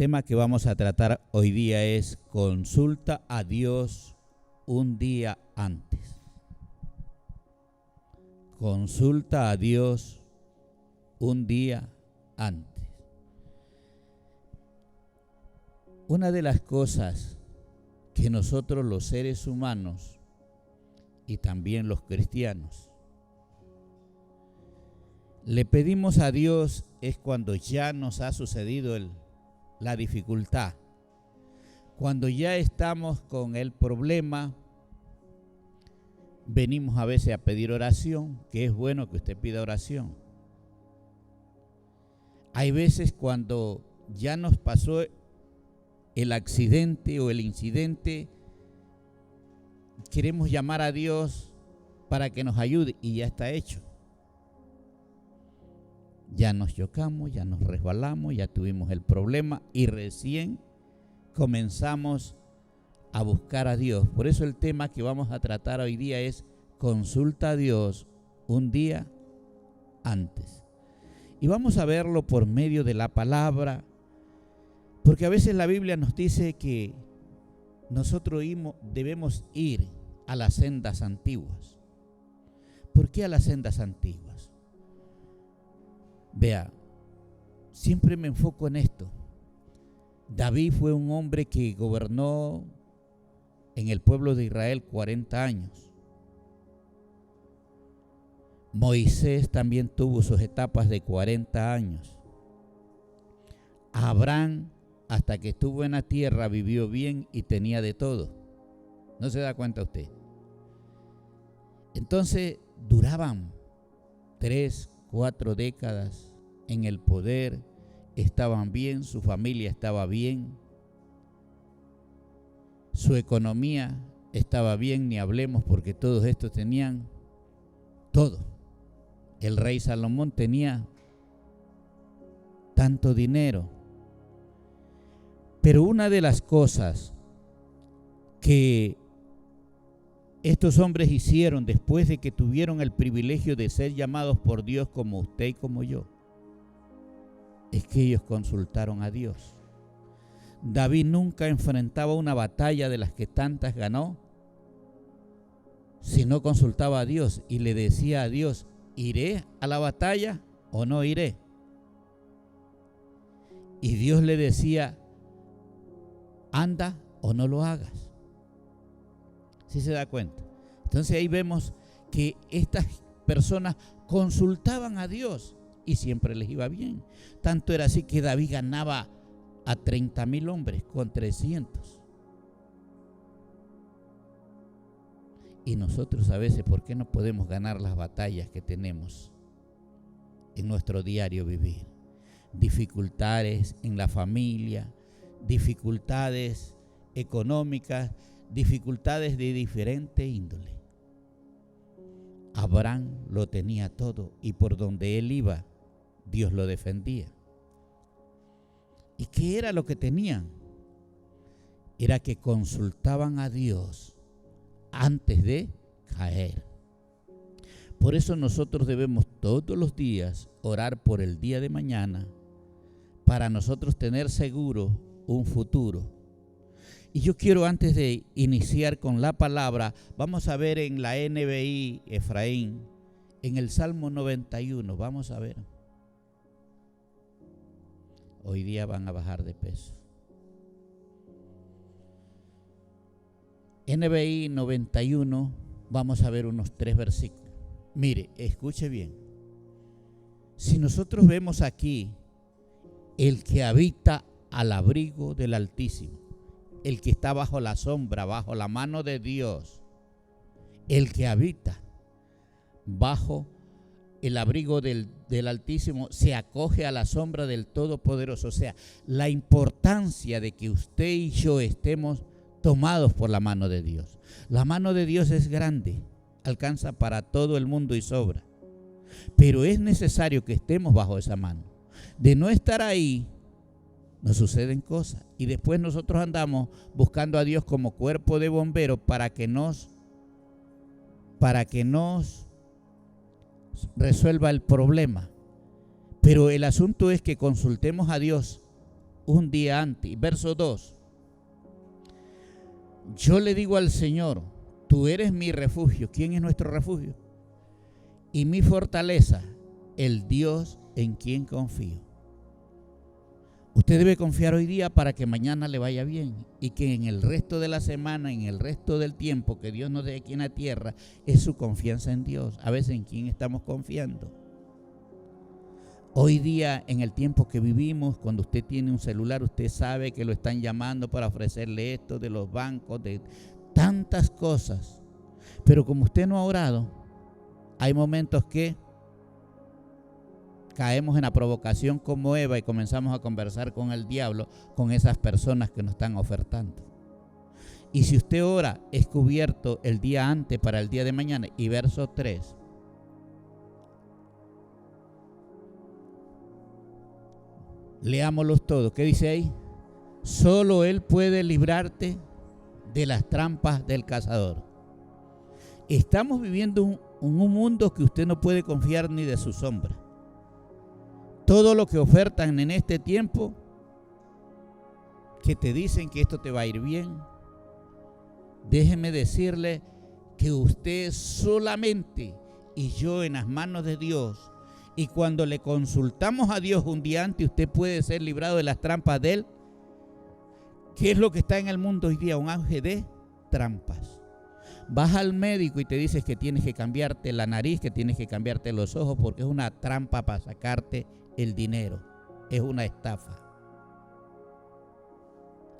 tema que vamos a tratar hoy día es consulta a Dios un día antes. Consulta a Dios un día antes. Una de las cosas que nosotros los seres humanos y también los cristianos le pedimos a Dios es cuando ya nos ha sucedido la dificultad, cuando ya estamos con el problema, venimos a veces a pedir oración, que es bueno que usted pida oración. Hay veces cuando ya nos pasó el accidente o el incidente, queremos llamar a Dios para que nos ayude y ya está hecho. Ya nos chocamos, ya nos resbalamos, ya tuvimos el problema y recién comenzamos a buscar a Dios. Por eso el tema que vamos a tratar hoy día es consulta a Dios un día antes. Y vamos a verlo por medio de la palabra, porque a veces la Biblia nos dice que nosotros debemos ir a las sendas antiguas. ¿Por qué a las sendas antiguas? Vea, siempre me enfoco en esto. David fue un hombre que gobernó en el pueblo de Israel 40 años. Moisés también tuvo sus etapas de 40 años. Abraham, hasta que estuvo en la tierra, vivió bien y tenía de todo. ¿No se da cuenta usted? Entonces duraban 3, 4 décadas en el poder, estaban bien, su familia estaba bien, su economía estaba bien, ni hablemos porque todos estos tenían todo. El rey Salomón tenía tanto dinero. Pero una de las cosas que estos hombres hicieron después de que tuvieron el privilegio de ser llamados por Dios como usted y como yo, es que ellos consultaron a Dios. David nunca enfrentaba una batalla de las que tantas ganó si no consultaba a Dios y le decía a Dios, ¿iré a la batalla o no iré? Y Dios le decía, anda o no lo hagas. ¿Sí se da cuenta? Entonces ahí vemos que estas personas consultaban a Dios y siempre les iba bien. Tanto era así que David ganaba a 30,000 hombres con 300. Y nosotros a veces, ¿por qué no podemos ganar las batallas que tenemos en nuestro diario vivir? Dificultades en la familia, dificultades económicas, dificultades de diferente índole. Abraham lo tenía todo y por donde él iba, Dios lo defendía. ¿Y qué era lo que tenían? Era que consultaban a Dios antes de caer. Por eso nosotros debemos todos los días orar por el día de mañana para nosotros tener seguro un futuro. Y yo quiero, antes de iniciar con la palabra, vamos a ver en la NBI Efraín, en el Salmo 91, vamos a ver. Hoy día van a bajar de peso. NBI 91, vamos a ver unos 3 versículos. Mire, escuche bien. Si nosotros vemos aquí, el que habita al abrigo del Altísimo, el que está bajo la sombra, bajo la mano de Dios, el que habita bajo el abrigo del Altísimo, se acoge a la sombra del Todopoderoso. O sea, la importancia de que usted y yo estemos tomados por la mano de Dios. La mano de Dios es grande, alcanza para todo el mundo y sobra. Pero es necesario que estemos bajo esa mano. De no estar ahí, nos suceden cosas. Y después nosotros andamos buscando a Dios como cuerpo de bomberos para que nos resuelva el problema. Pero el asunto es que consultemos a Dios un día antes. Verso 2. Yo le digo al Señor, tú eres mi refugio. ¿Quién es nuestro refugio? Y mi fortaleza, el Dios en quien confío. Usted debe confiar hoy día para que mañana le vaya bien y que en el resto de la semana, en el resto del tiempo que Dios nos dé aquí en la tierra, es su confianza en Dios. A veces, ¿en quién estamos confiando? Hoy día, en el tiempo que vivimos, cuando usted tiene un celular, usted sabe que lo están llamando para ofrecerle esto de los bancos, de tantas cosas. Pero como usted no ha orado, hay momentos que caemos en la provocación como Eva y comenzamos a conversar con el diablo, con esas personas que nos están ofertando. Y si usted ora, es cubierto el día antes para el día de mañana. Y verso 3. Leámoslos todos. ¿Qué dice ahí? Solo Él puede librarte de las trampas del cazador. Estamos viviendo un mundo que usted no puede confiar ni de su sombra. Todo lo que ofertan en este tiempo, que te dicen que esto te va a ir bien, déjeme decirle que usted solamente y yo en las manos de Dios, y cuando le consultamos a Dios un día antes, usted puede ser librado de las trampas de Él. ¿Qué es lo que está en el mundo hoy día? Un auge de trampas. Vas al médico y te dices que tienes que cambiarte la nariz, que tienes que cambiarte los ojos, porque es una trampa para sacarte el dinero. Es una estafa.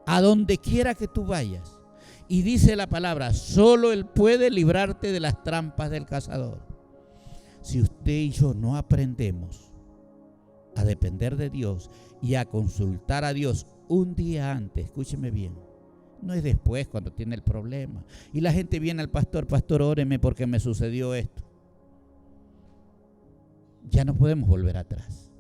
A donde quiera que tú vayas. Y dice la palabra, solo Él puede librarte de las trampas del cazador. Si usted y yo no aprendemos a depender de Dios y a consultar a Dios un día antes, escúcheme bien, no es después cuando tiene el problema. Y la gente viene al pastor, pastor, óreme porque me sucedió esto. Ya no podemos volver atrás.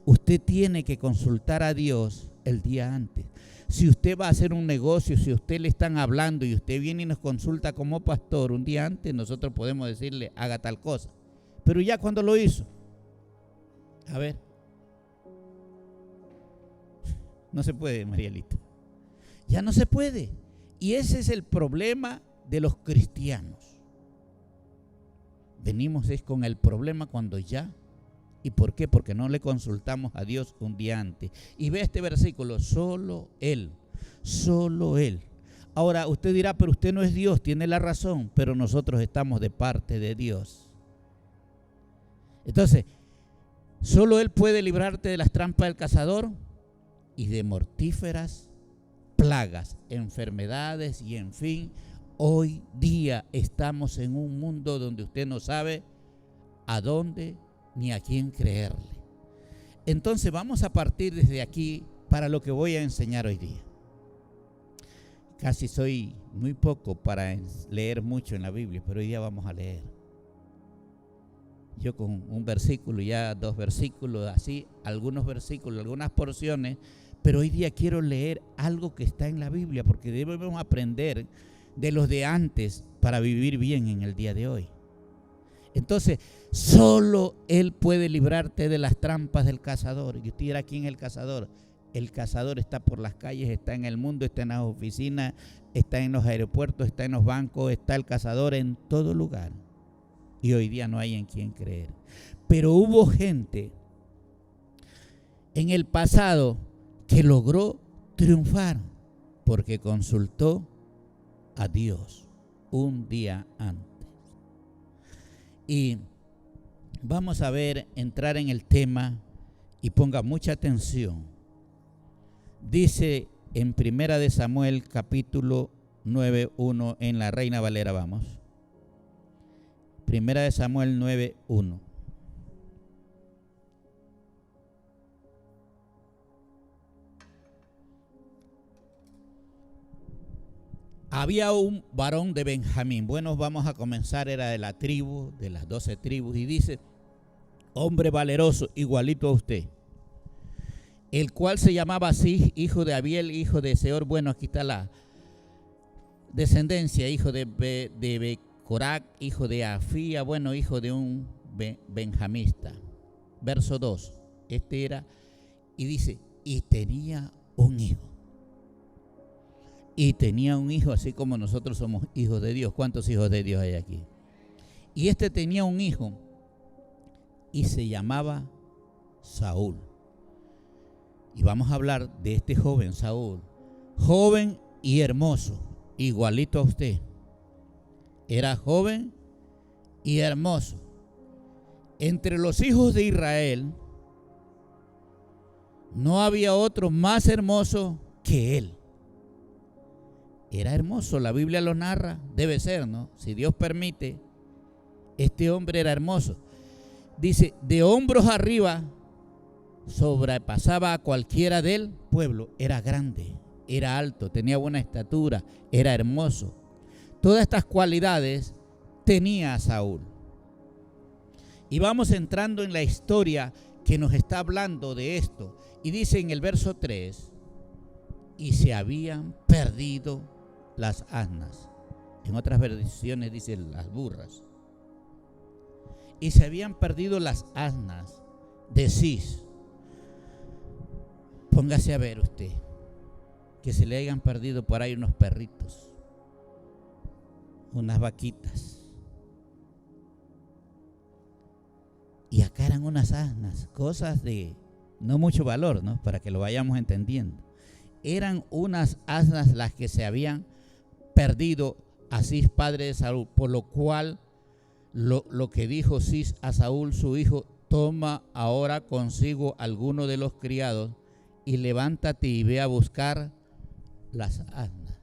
Usted tiene que consultar a Dios el día antes. Si usted va a hacer un negocio, si a usted le están hablando y usted viene y nos consulta como pastor un día antes, nosotros podemos decirle, haga tal cosa. Pero ya cuando lo hizo, a ver, no se puede, Marielita. Ya no se puede. Y ese es el problema de los cristianos. Venimos es con el problema cuando ya. ¿Y por qué? Porque no le consultamos a Dios un día antes. Y ve este versículo, solo Él, solo Él. Ahora usted dirá, pero usted no es Dios, tiene la razón, pero nosotros estamos de parte de Dios. Entonces, solo Él puede librarte de las trampas del cazador y de mortíferas plagas, enfermedades y en fin, hoy día estamos en un mundo donde usted no sabe a dónde ni a quién creerle. Entonces vamos a partir desde aquí para lo que voy a enseñar hoy día. Casi soy muy poco para leer mucho en la Biblia, pero hoy día vamos a leer. Yo con un versículo, ya 2 versículos, así, algunos versículos, algunas porciones, pero hoy día quiero leer algo que está en la Biblia, porque debemos aprender de los de antes para vivir bien en el día de hoy. Entonces, solo Él puede librarte de las trampas del cazador. Y usted dirá, ¿quién es el cazador? El cazador está por las calles, está en el mundo, está en las oficinas, está en los aeropuertos, está en los bancos, está el cazador en todo lugar. Y hoy día no hay en quién creer. Pero hubo gente en el pasado que logró triunfar porque consultó a Dios un día antes. Y vamos a ver, entrar en el tema y ponga mucha atención. Dice en Primera de Samuel capítulo 9:1 en la Reina Valera, vamos. Primera de Samuel 9:1. Había un varón de Benjamín. Bueno, vamos a comenzar, era de la tribu, de las 12 tribus, y dice, hombre valeroso, igualito a usted, el cual se llamaba así, hijo de Abiel, hijo de Seor. Bueno, aquí está la descendencia, hijo de Becorac, hijo de Afía, bueno, hijo de un benjamista. Verso 2, este era, y dice, y tenía un hijo. Y tenía un hijo así como nosotros somos hijos de Dios. ¿Cuántos hijos de Dios hay aquí? Y este tenía un hijo y se llamaba Saúl. Y vamos a hablar de este joven Saúl. Joven y hermoso, igualito a usted. Era joven y hermoso. Entre los hijos de Israel no había otro más hermoso que él. Era hermoso, la Biblia lo narra, debe ser, ¿no? Si Dios permite, este hombre era hermoso. Dice, de hombros arriba sobrepasaba a cualquiera del pueblo. Era grande, era alto, tenía buena estatura, era hermoso. Todas estas cualidades tenía Saúl. Y vamos entrando en la historia que nos está hablando de esto. Y dice en el verso 3, y se habían perdido las asnas. En otras versiones dice las burras. Y se habían perdido las asnas de Cis. Póngase a ver usted, que se le hayan perdido por ahí unos perritos, unas vaquitas. Y acá eran unas asnas, cosas de no mucho valor, ¿no? Para que lo vayamos entendiendo. Eran unas asnas las que se habían perdido a Cis, padre de Saúl, por lo cual lo que dijo Cis a Saúl, su hijo: toma ahora consigo alguno de los criados y levántate y ve a buscar las asnas.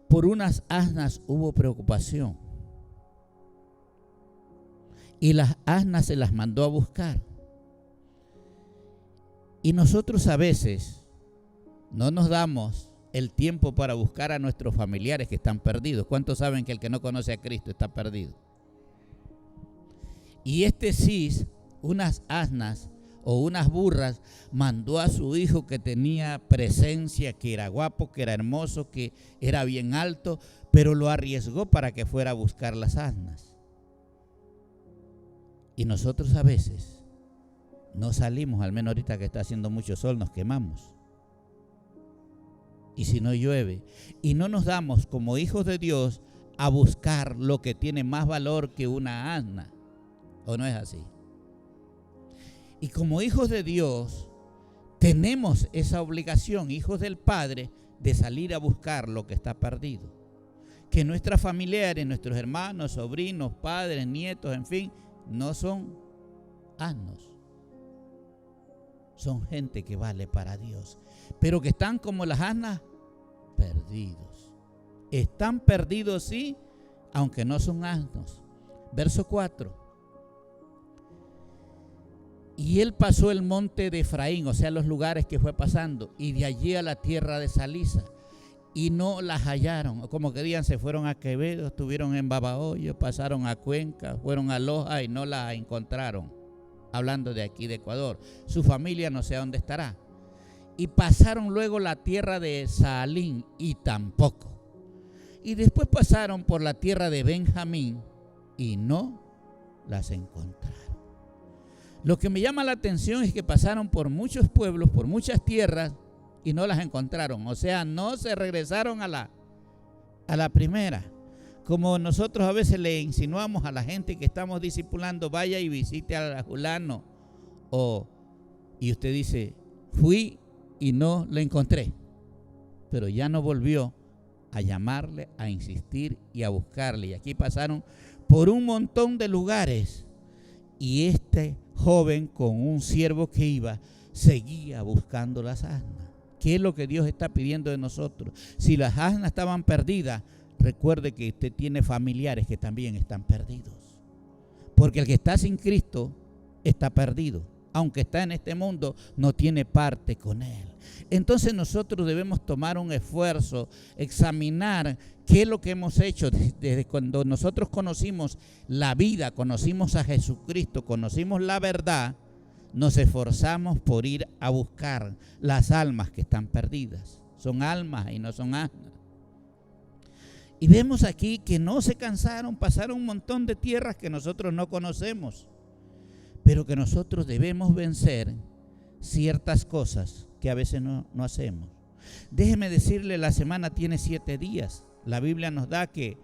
Por unas asnas hubo preocupación y las asnas se las mandó a buscar. Y nosotros a veces no nos damos el tiempo para buscar a nuestros familiares que están perdidos. ¿Cuántos saben que el que no conoce a Cristo está perdido? Y este Cis, unas asnas o unas burras, mandó a su hijo, que tenía presencia, que era guapo, que era hermoso, que era bien alto, pero lo arriesgó para que fuera a buscar las asnas. Y nosotros a veces no salimos, al menos ahorita que está haciendo mucho sol, nos quemamos. Y si no llueve, y no nos damos como hijos de Dios a buscar lo que tiene más valor que una asna, ¿o no es así? Y como hijos de Dios tenemos esa obligación, hijos del Padre, de salir a buscar lo que está perdido. Que nuestros familiares, nuestros hermanos, sobrinos, padres, nietos, en fin, no son asnos. Son gente que vale para Dios, pero que están como las asnas, perdidos. Están perdidos, sí, aunque no son asnos. Verso 4. Y él pasó el monte de Efraín, o sea, los lugares que fue pasando, y de allí a la tierra de Salisa, y no las hallaron. Como que digan, se fueron a Quevedo, estuvieron en Babahoyo, pasaron a Cuenca, fueron a Loja y no las encontraron. Hablando de aquí de Ecuador, su familia no sé dónde estará. Y pasaron luego la tierra de Saalín y tampoco. Y después pasaron por la tierra de Benjamín y no las encontraron. Lo que me llama la atención es que pasaron por muchos pueblos, por muchas tierras y no las encontraron. O sea, no se regresaron a la primera. Como nosotros a veces le insinuamos a la gente que estamos discipulando, vaya y visite a fulano. Y usted dice, fui y no lo encontré. Pero ya no volvió a llamarle, a insistir y a buscarle. Y aquí pasaron por un montón de lugares. Y este joven con un siervo que iba, seguía buscando las asnas. ¿Qué es lo que Dios está pidiendo de nosotros? Si las asnas estaban perdidas, recuerde que usted tiene familiares que también están perdidos. Porque el que está sin Cristo está perdido. Aunque está en este mundo, no tiene parte con Él. Entonces nosotros debemos tomar un esfuerzo, examinar qué es lo que hemos hecho desde cuando nosotros conocimos la vida, conocimos a Jesucristo, conocimos la verdad. Nos esforzamos por ir a buscar las almas que están perdidas. Son almas y no son asnas. Y vemos aquí que no se cansaron, pasaron un montón de tierras que nosotros no conocemos, pero que nosotros debemos vencer ciertas cosas que a veces no hacemos. Déjeme decirle, la semana tiene 7 días. La Biblia nos da que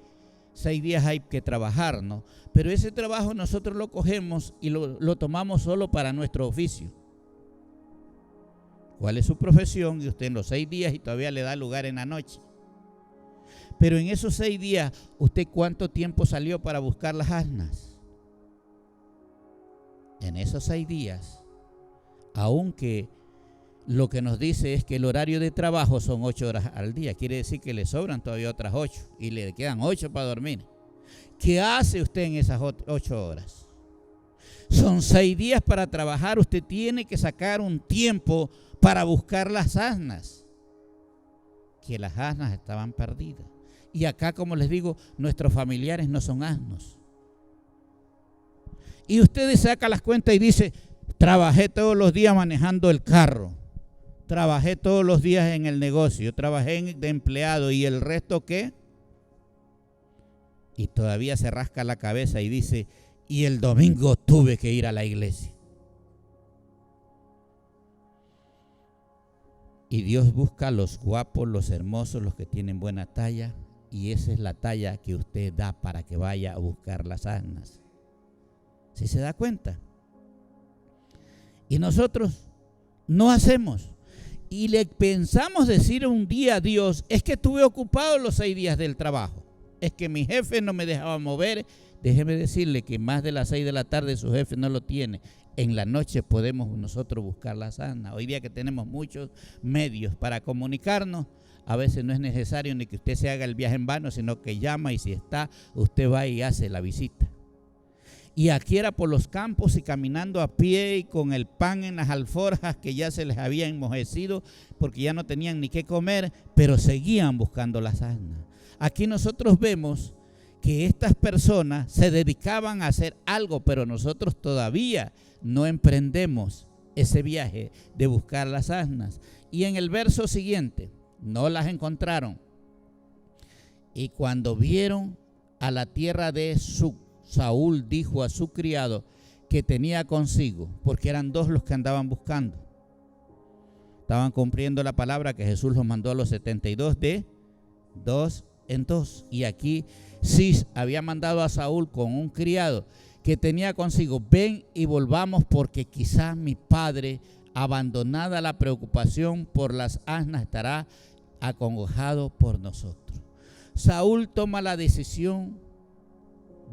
6 días hay que trabajar, ¿no? Pero ese trabajo nosotros lo cogemos y lo tomamos solo para nuestro oficio. ¿Cuál es su profesión? Y usted en los 6 días y todavía le da lugar en la noche. Pero en esos 6 días, ¿usted cuánto tiempo salió para buscar las asnas? En esos 6 días, aunque lo que nos dice es que el horario de trabajo son 8 horas al día, quiere decir que le sobran todavía otras 8 y le quedan 8 para dormir. ¿Qué hace usted en esas 8 horas? Son 6 días para trabajar, usted tiene que sacar un tiempo para buscar las asnas, que las asnas estaban perdidas. Y acá, como les digo, nuestros familiares no son asnos. Y usted saca las cuentas y dice, trabajé todos los días manejando el carro, trabajé todos los días en el negocio, trabajé de empleado, ¿y el resto qué? Y todavía se rasca la cabeza y dice, y el domingo tuve que ir a la iglesia. Y Dios busca a los guapos, los hermosos, los que tienen buena talla, y esa es la talla que usted da para que vaya a buscar las asnas. ¿Sí se da cuenta? Y nosotros no hacemos. Y le pensamos decir un día a Dios, es que estuve ocupado los 6 días del trabajo. Es que mi jefe no me dejaba mover. Déjeme decirle que más de las 6 de la tarde su jefe no lo tiene. En la noche podemos nosotros buscar las asnas. Hoy día que tenemos muchos medios para comunicarnos, a veces no es necesario ni que usted se haga el viaje en vano, sino que llama y si está, usted va y hace la visita. Y aquí era por los campos y caminando a pie y con el pan en las alforjas que ya se les había enmojecido porque ya no tenían ni qué comer, pero seguían buscando las asnas. Aquí nosotros vemos que estas personas se dedicaban a hacer algo, pero nosotros todavía no emprendemos ese viaje de buscar las asnas. Y en el verso siguiente, no las encontraron. Y cuando vieron a la tierra de Suc, Saúl dijo a su criado que tenía consigo, porque eran 2 los que andaban buscando. Estaban cumpliendo la palabra que Jesús los mandó a los 72 de 2 en 2. Y aquí Cis había mandado a Saúl con un criado que tenía consigo, ven y volvamos porque quizás mi padre, abandonada la preocupación por las asnas, estará acongojado por nosotros. Saúl toma la decisión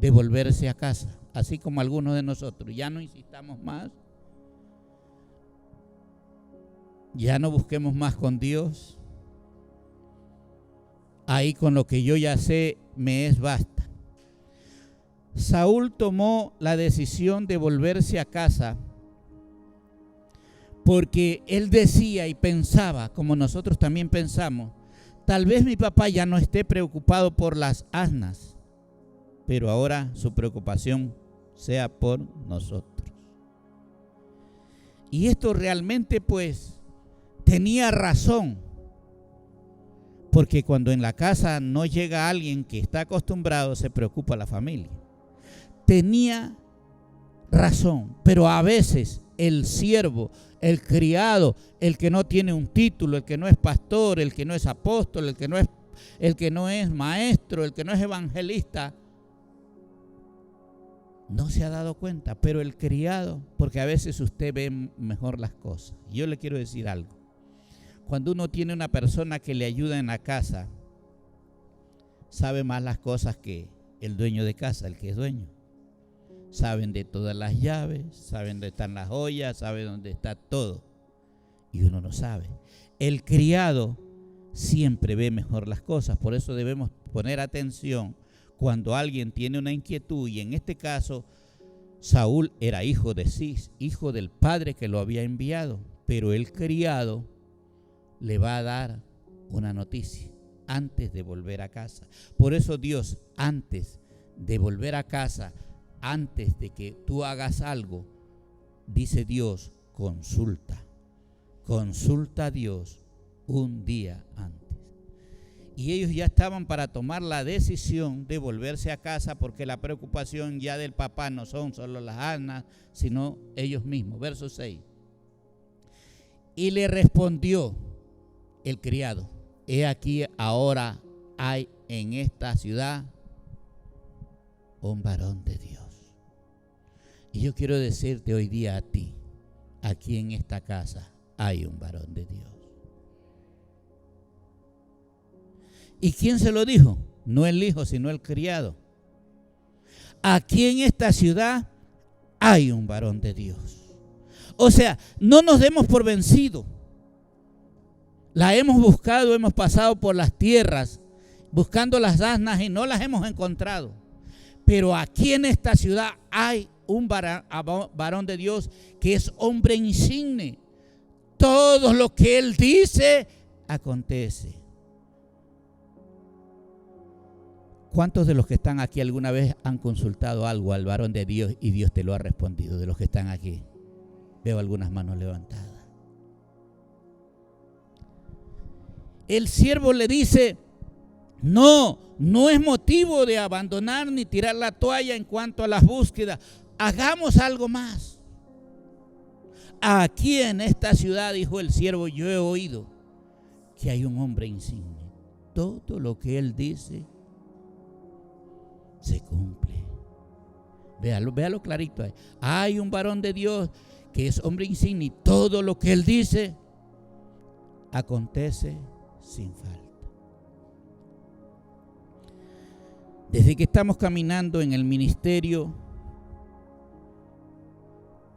de volverse a casa, así como algunos de nosotros. Ya no insistamos más, ya no busquemos más con Dios. Ahí con lo que yo ya sé me es basta. Saúl tomó la decisión de volverse a casa porque él decía y pensaba, como nosotros también pensamos, tal vez mi papá ya no esté preocupado por las asnas, pero ahora su preocupación sea por nosotros. Y esto realmente pues tenía razón, porque cuando en la casa no llega alguien que está acostumbrado, se preocupa la familia. Tenía razón, pero a veces el siervo, el criado, el que no tiene un título, el que no es pastor, el que no es apóstol, el que no es maestro, el que no es evangelista, no se ha dado cuenta, pero el criado, porque a veces usted ve mejor las cosas. Yo le quiero decir algo. Cuando uno tiene una persona que le ayuda en la casa, sabe más las cosas que el dueño de casa, el que es dueño. Saben de todas las llaves, saben dónde están las ollas, saben dónde está todo. Y uno no sabe. El criado siempre ve mejor las cosas, por eso debemos poner atención cuando alguien tiene una inquietud, y en este caso Saúl era hijo de Cis, hijo del padre que lo había enviado, pero el criado le va a dar una noticia antes de volver a casa. Por eso Dios, antes de volver a casa, antes de que tú hagas algo, dice Dios, consulta a Dios un día antes. Y ellos ya estaban para tomar la decisión de volverse a casa, porque la preocupación ya del papá no son solo las asnas, sino ellos mismos. Verso 6. Y le respondió el criado: he aquí ahora hay en esta ciudad un varón de Dios. Y yo quiero decirte hoy día a ti, aquí en esta casa hay un varón de Dios. ¿Y quién se lo dijo? No el hijo, sino el criado. Aquí en esta ciudad hay un varón de Dios. O sea, no nos demos por vencidos. La hemos buscado, hemos pasado por las tierras buscando las asnas y no las hemos encontrado. Pero aquí en esta ciudad hay un varón de Dios que es hombre insigne. Todo lo que él dice acontece. ¿Cuántos de los que están aquí alguna vez han consultado algo al varón de Dios y Dios te lo ha respondido? De los que están aquí, veo algunas manos levantadas. El siervo le dice: no es motivo de abandonar ni tirar la toalla en cuanto a las búsquedas. Hagamos algo más. Aquí en esta ciudad, dijo el siervo, yo he oído que hay un hombre insigne. Todo lo que él dice se cumple. Véalo clarito ahí. Hay un varón de Dios que es hombre insigne y todo lo que él dice acontece sin falta. Desde que estamos caminando en el ministerio,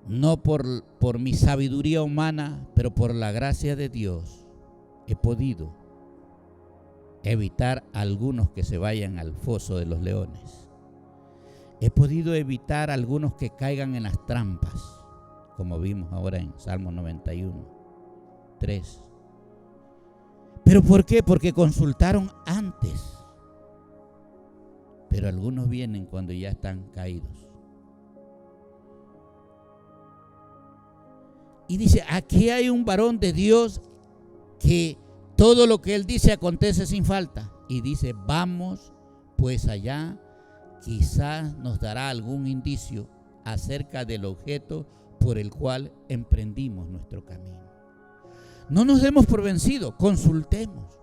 no por mi sabiduría humana, pero por la gracia de Dios, he podido evitar algunos que se vayan al foso de los leones. He podido evitar algunos que caigan en las trampas, como vimos ahora en Salmo 91, 3. ¿Pero por qué? Porque consultaron antes. Pero algunos vienen cuando ya están caídos. Y dice, aquí hay un varón de Dios que todo lo que él dice acontece sin falta. Y dice, vamos pues allá, quizás nos dará algún indicio acerca del objeto por el cual emprendimos nuestro camino. No nos demos por vencidos, consultemos.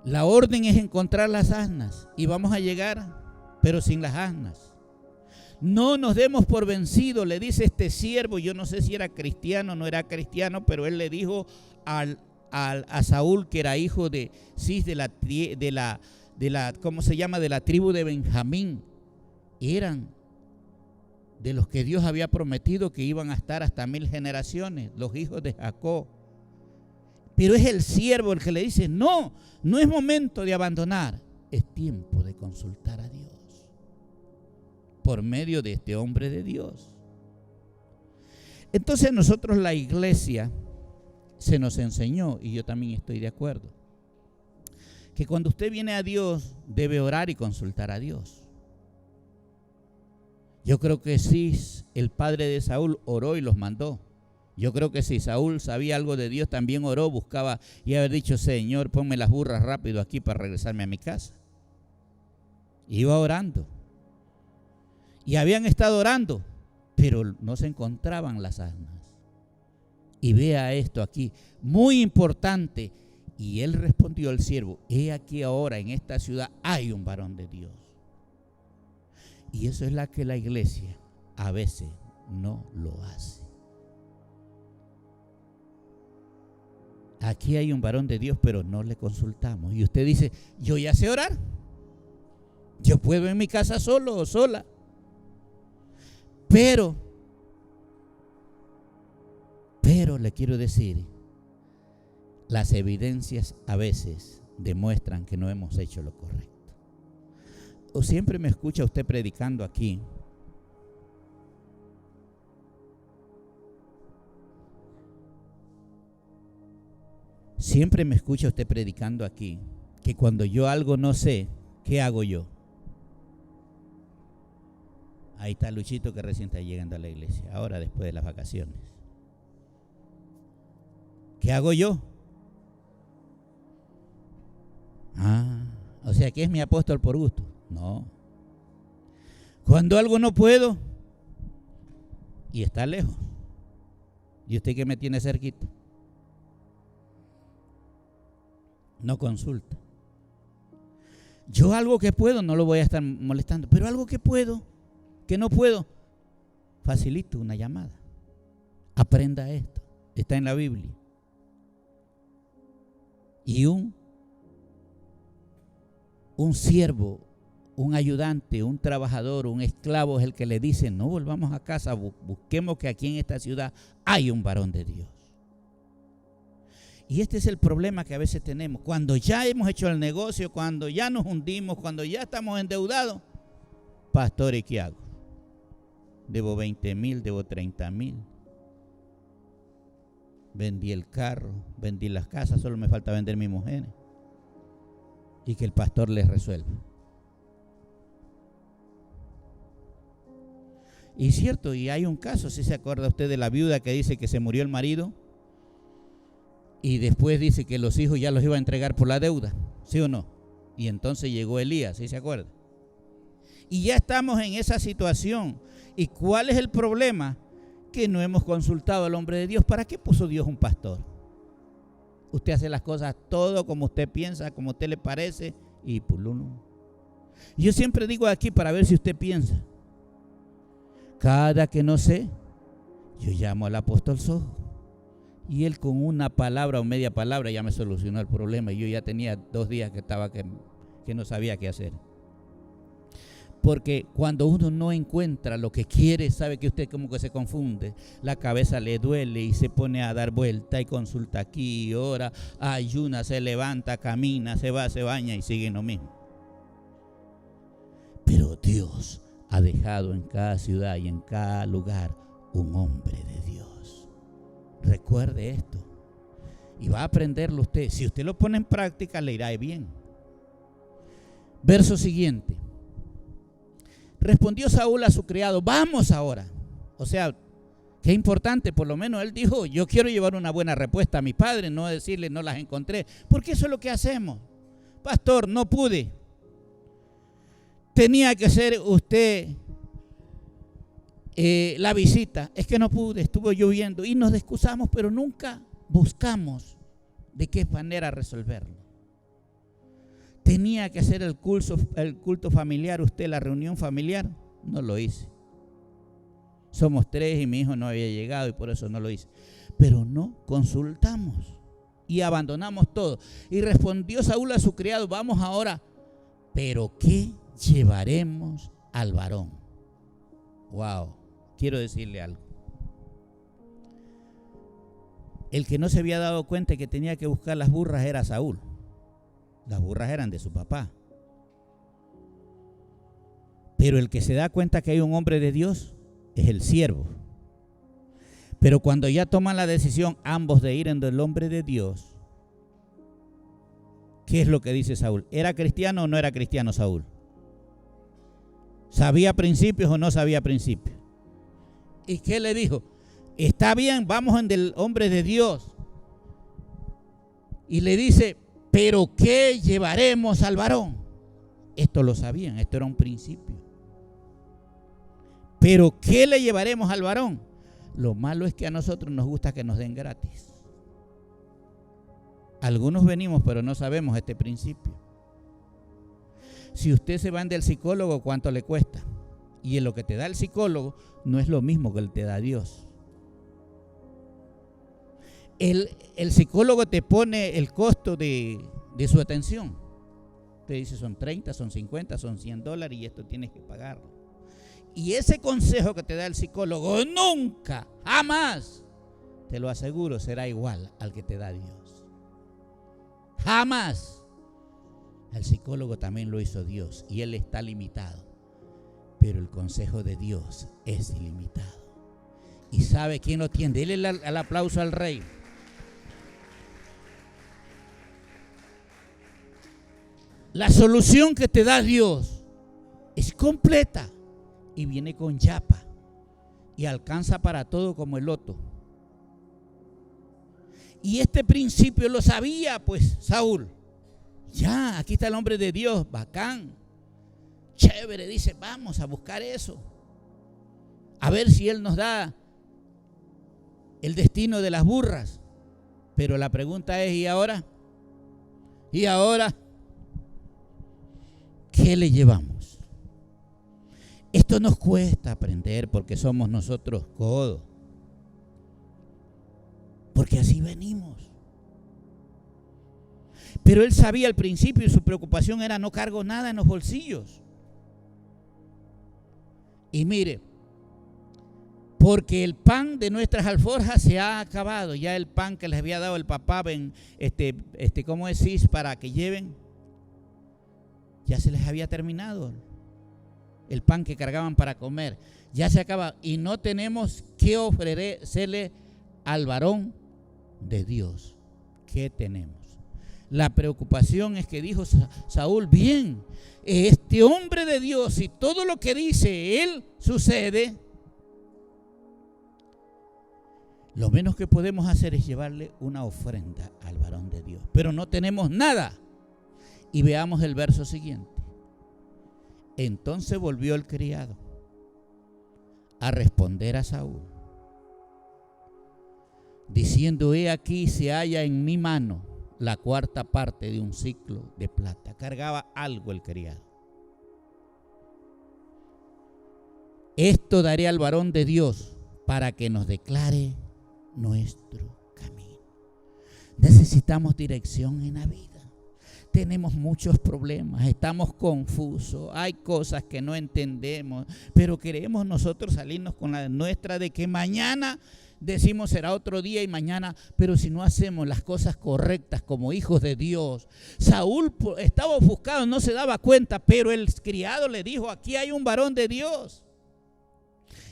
La orden es encontrar las asnas y vamos a llegar, pero sin las asnas. No nos demos por vencidos, le dice este siervo. Yo no sé si era cristiano o no era cristiano, pero él le dijo a Saúl, que era hijo de Cis, de la ¿cómo se llama? De la tribu de Benjamín. Eran de los que Dios había prometido que iban a estar hasta 1000 generaciones, los hijos de Jacob. Pero es el siervo el que le dice, no es momento de abandonar, es tiempo de consultar a Dios por medio de este hombre de Dios. Entonces nosotros, la iglesia, se nos enseñó, y yo también estoy de acuerdo, que cuando usted viene a Dios debe orar y consultar a Dios. Yo creo que sí, el padre de Saúl oró y los mandó. Yo creo que si Saúl sabía algo de Dios, también oró, buscaba y haber dicho, Señor, ponme las burras rápido aquí para regresarme a mi casa. Iba orando. Y habían estado orando, pero no se encontraban las asnas. Y vea esto aquí, muy importante. Y él respondió al siervo, he aquí ahora en esta ciudad hay un varón de Dios. Y eso es la que la iglesia a veces no lo hace. Aquí hay un varón de Dios, pero no le consultamos. Y usted dice, yo ya sé orar. Yo puedo en mi casa solo o sola. Pero le quiero decir, las evidencias a veces demuestran que no hemos hecho lo correcto. O siempre me escucha usted predicando aquí. Siempre me escucha usted predicando aquí que cuando yo algo no sé, ¿qué hago yo? Ahí está Luchito, que recién está llegando a la iglesia, ahora después de las vacaciones. ¿Qué hago yo? O sea que es mi apóstol por gusto. No. Cuando algo no puedo y está lejos, ¿Y usted que me tiene cerquita? No consulta. Yo algo que puedo, no lo voy a estar molestando, pero algo que puedo, que no puedo, facilito una llamada. Aprenda esto, está en la Biblia. Y un siervo, un ayudante, un trabajador, un esclavo es el que le dice: no volvamos a casa, busquemos que aquí en esta ciudad hay un varón de Dios. Y este es el problema que a veces tenemos. Cuando ya hemos hecho el negocio, cuando ya nos hundimos, cuando ya estamos endeudados, pastor, ¿y qué hago? Debo 20,000, debo 30,000. Vendí el carro, vendí las casas, solo me falta vender mi mujer. Y que el pastor les resuelva. Y cierto, y hay un caso, si se acuerda usted de la viuda que dice que se murió el marido y después dice que los hijos ya los iba a entregar por la deuda, ¿sí o no? Y entonces llegó Elías, ¿sí se acuerda? Y ya estamos en esa situación. ¿Y cuál es el problema? Que no hemos consultado al hombre de Dios. ¿Para qué puso Dios un pastor? Usted hace las cosas todo como usted piensa, como a usted le parece y pululum. Yo siempre digo aquí para ver si usted piensa. Cada que no sé, yo llamo al apóstol Sojo. Y él con una palabra o media palabra ya me solucionó el problema. Y yo ya tenía 2 días que no sabía qué hacer. Porque cuando uno no encuentra lo que quiere, sabe que usted como que se confunde. La cabeza le duele y se pone a dar vuelta y consulta aquí, ora, ayuna, se levanta, camina, se va, se baña y sigue lo mismo. Pero Dios ha dejado en cada ciudad y en cada lugar un hombre de Dios. Recuerde esto y va a aprenderlo usted. Si usted lo pone en práctica, le irá bien. Verso siguiente. Respondió Saúl a su criado: vamos ahora. O sea, qué importante, por lo menos él dijo: yo quiero llevar una buena respuesta a mi padre, no decirle no las encontré, porque eso es lo que hacemos. Pastor, no pude. Tenía que hacer usted la visita. Es que no pude, estuvo lloviendo y nos excusamos, pero nunca buscamos de qué manera resolverlo. Tenía que hacer el culto familiar, usted la reunión familiar, no lo hice. Somos 3 y mi hijo no había llegado y por eso no lo hice. Pero no consultamos y abandonamos todo. Y respondió Saúl a su criado: vamos ahora, pero ¿qué llevaremos al varón? Wow, quiero decirle algo. El que no se había dado cuenta que tenía que buscar las burras era Saúl. Las burras eran de su papá. Pero el que se da cuenta que hay un hombre de Dios es el siervo. Pero cuando ya toman la decisión ambos de ir en el hombre de Dios, ¿qué es lo que dice Saúl? ¿Era cristiano o no era cristiano Saúl? ¿Sabía principios o no sabía principios? ¿Y qué le dijo? Está bien, vamos en el hombre de Dios. Y le dice: ¿pero qué llevaremos al varón? Esto lo sabían, esto era un principio. ¿Pero qué le llevaremos al varón? Lo malo es que a nosotros nos gusta que nos den gratis. Algunos venimos, pero no sabemos este principio. Si usted se va del psicólogo, ¿cuánto le cuesta? Y en lo que te da el psicólogo no es lo mismo que te da Dios. El psicólogo te pone el costo de su atención. Te dice: son 30, son 50, son $100 y esto tienes que pagarlo. Y ese consejo que te da el psicólogo nunca, jamás, te lo aseguro, será igual al que te da Dios. Jamás. El psicólogo también lo hizo Dios y él está limitado. Pero el consejo de Dios es ilimitado. ¿Y sabe quién lo tiene? Dele el aplauso al rey. La solución que te da Dios es completa y viene con yapa y alcanza para todo como el loto. Y este principio lo sabía pues Saúl. Ya, aquí está el hombre de Dios, bacán, chévere, dice: vamos a buscar eso. A ver si él nos da el destino de las burras. Pero la pregunta es, ¿y ahora? ¿Y ahora qué le llevamos? Esto nos cuesta aprender porque somos nosotros codos. Porque así venimos. Pero él sabía al principio y su preocupación era: no cargo nada en los bolsillos. Y mire, porque el pan de nuestras alforjas se ha acabado. Ya el pan que les había dado el papá, ¿cómo decís? Para que lleven, ya se les había terminado. El pan que cargaban para comer ya se acaba. Y no tenemos que ofrecerle al varón de Dios. ¿Qué tenemos? La preocupación es que dijo Saúl: bien, este hombre de Dios y todo lo que dice él sucede. Lo menos que podemos hacer es llevarle una ofrenda al varón de Dios. Pero no tenemos nada. Y veamos el verso siguiente. Entonces volvió el criado a responder a Saúl, diciendo: he aquí se halla en mi mano la cuarta parte de un siclo de plata. Cargaba algo el criado. Esto daré al varón de Dios para que nos declare nuestro camino. Necesitamos dirección en la vida. Tenemos muchos problemas, estamos confusos, hay cosas que no entendemos, pero queremos nosotros salirnos con la nuestra de que mañana decimos será otro día y mañana, pero si no hacemos las cosas correctas como hijos de Dios. Saúl estaba ofuscado, no se daba cuenta, pero el criado le dijo: aquí hay un varón de Dios.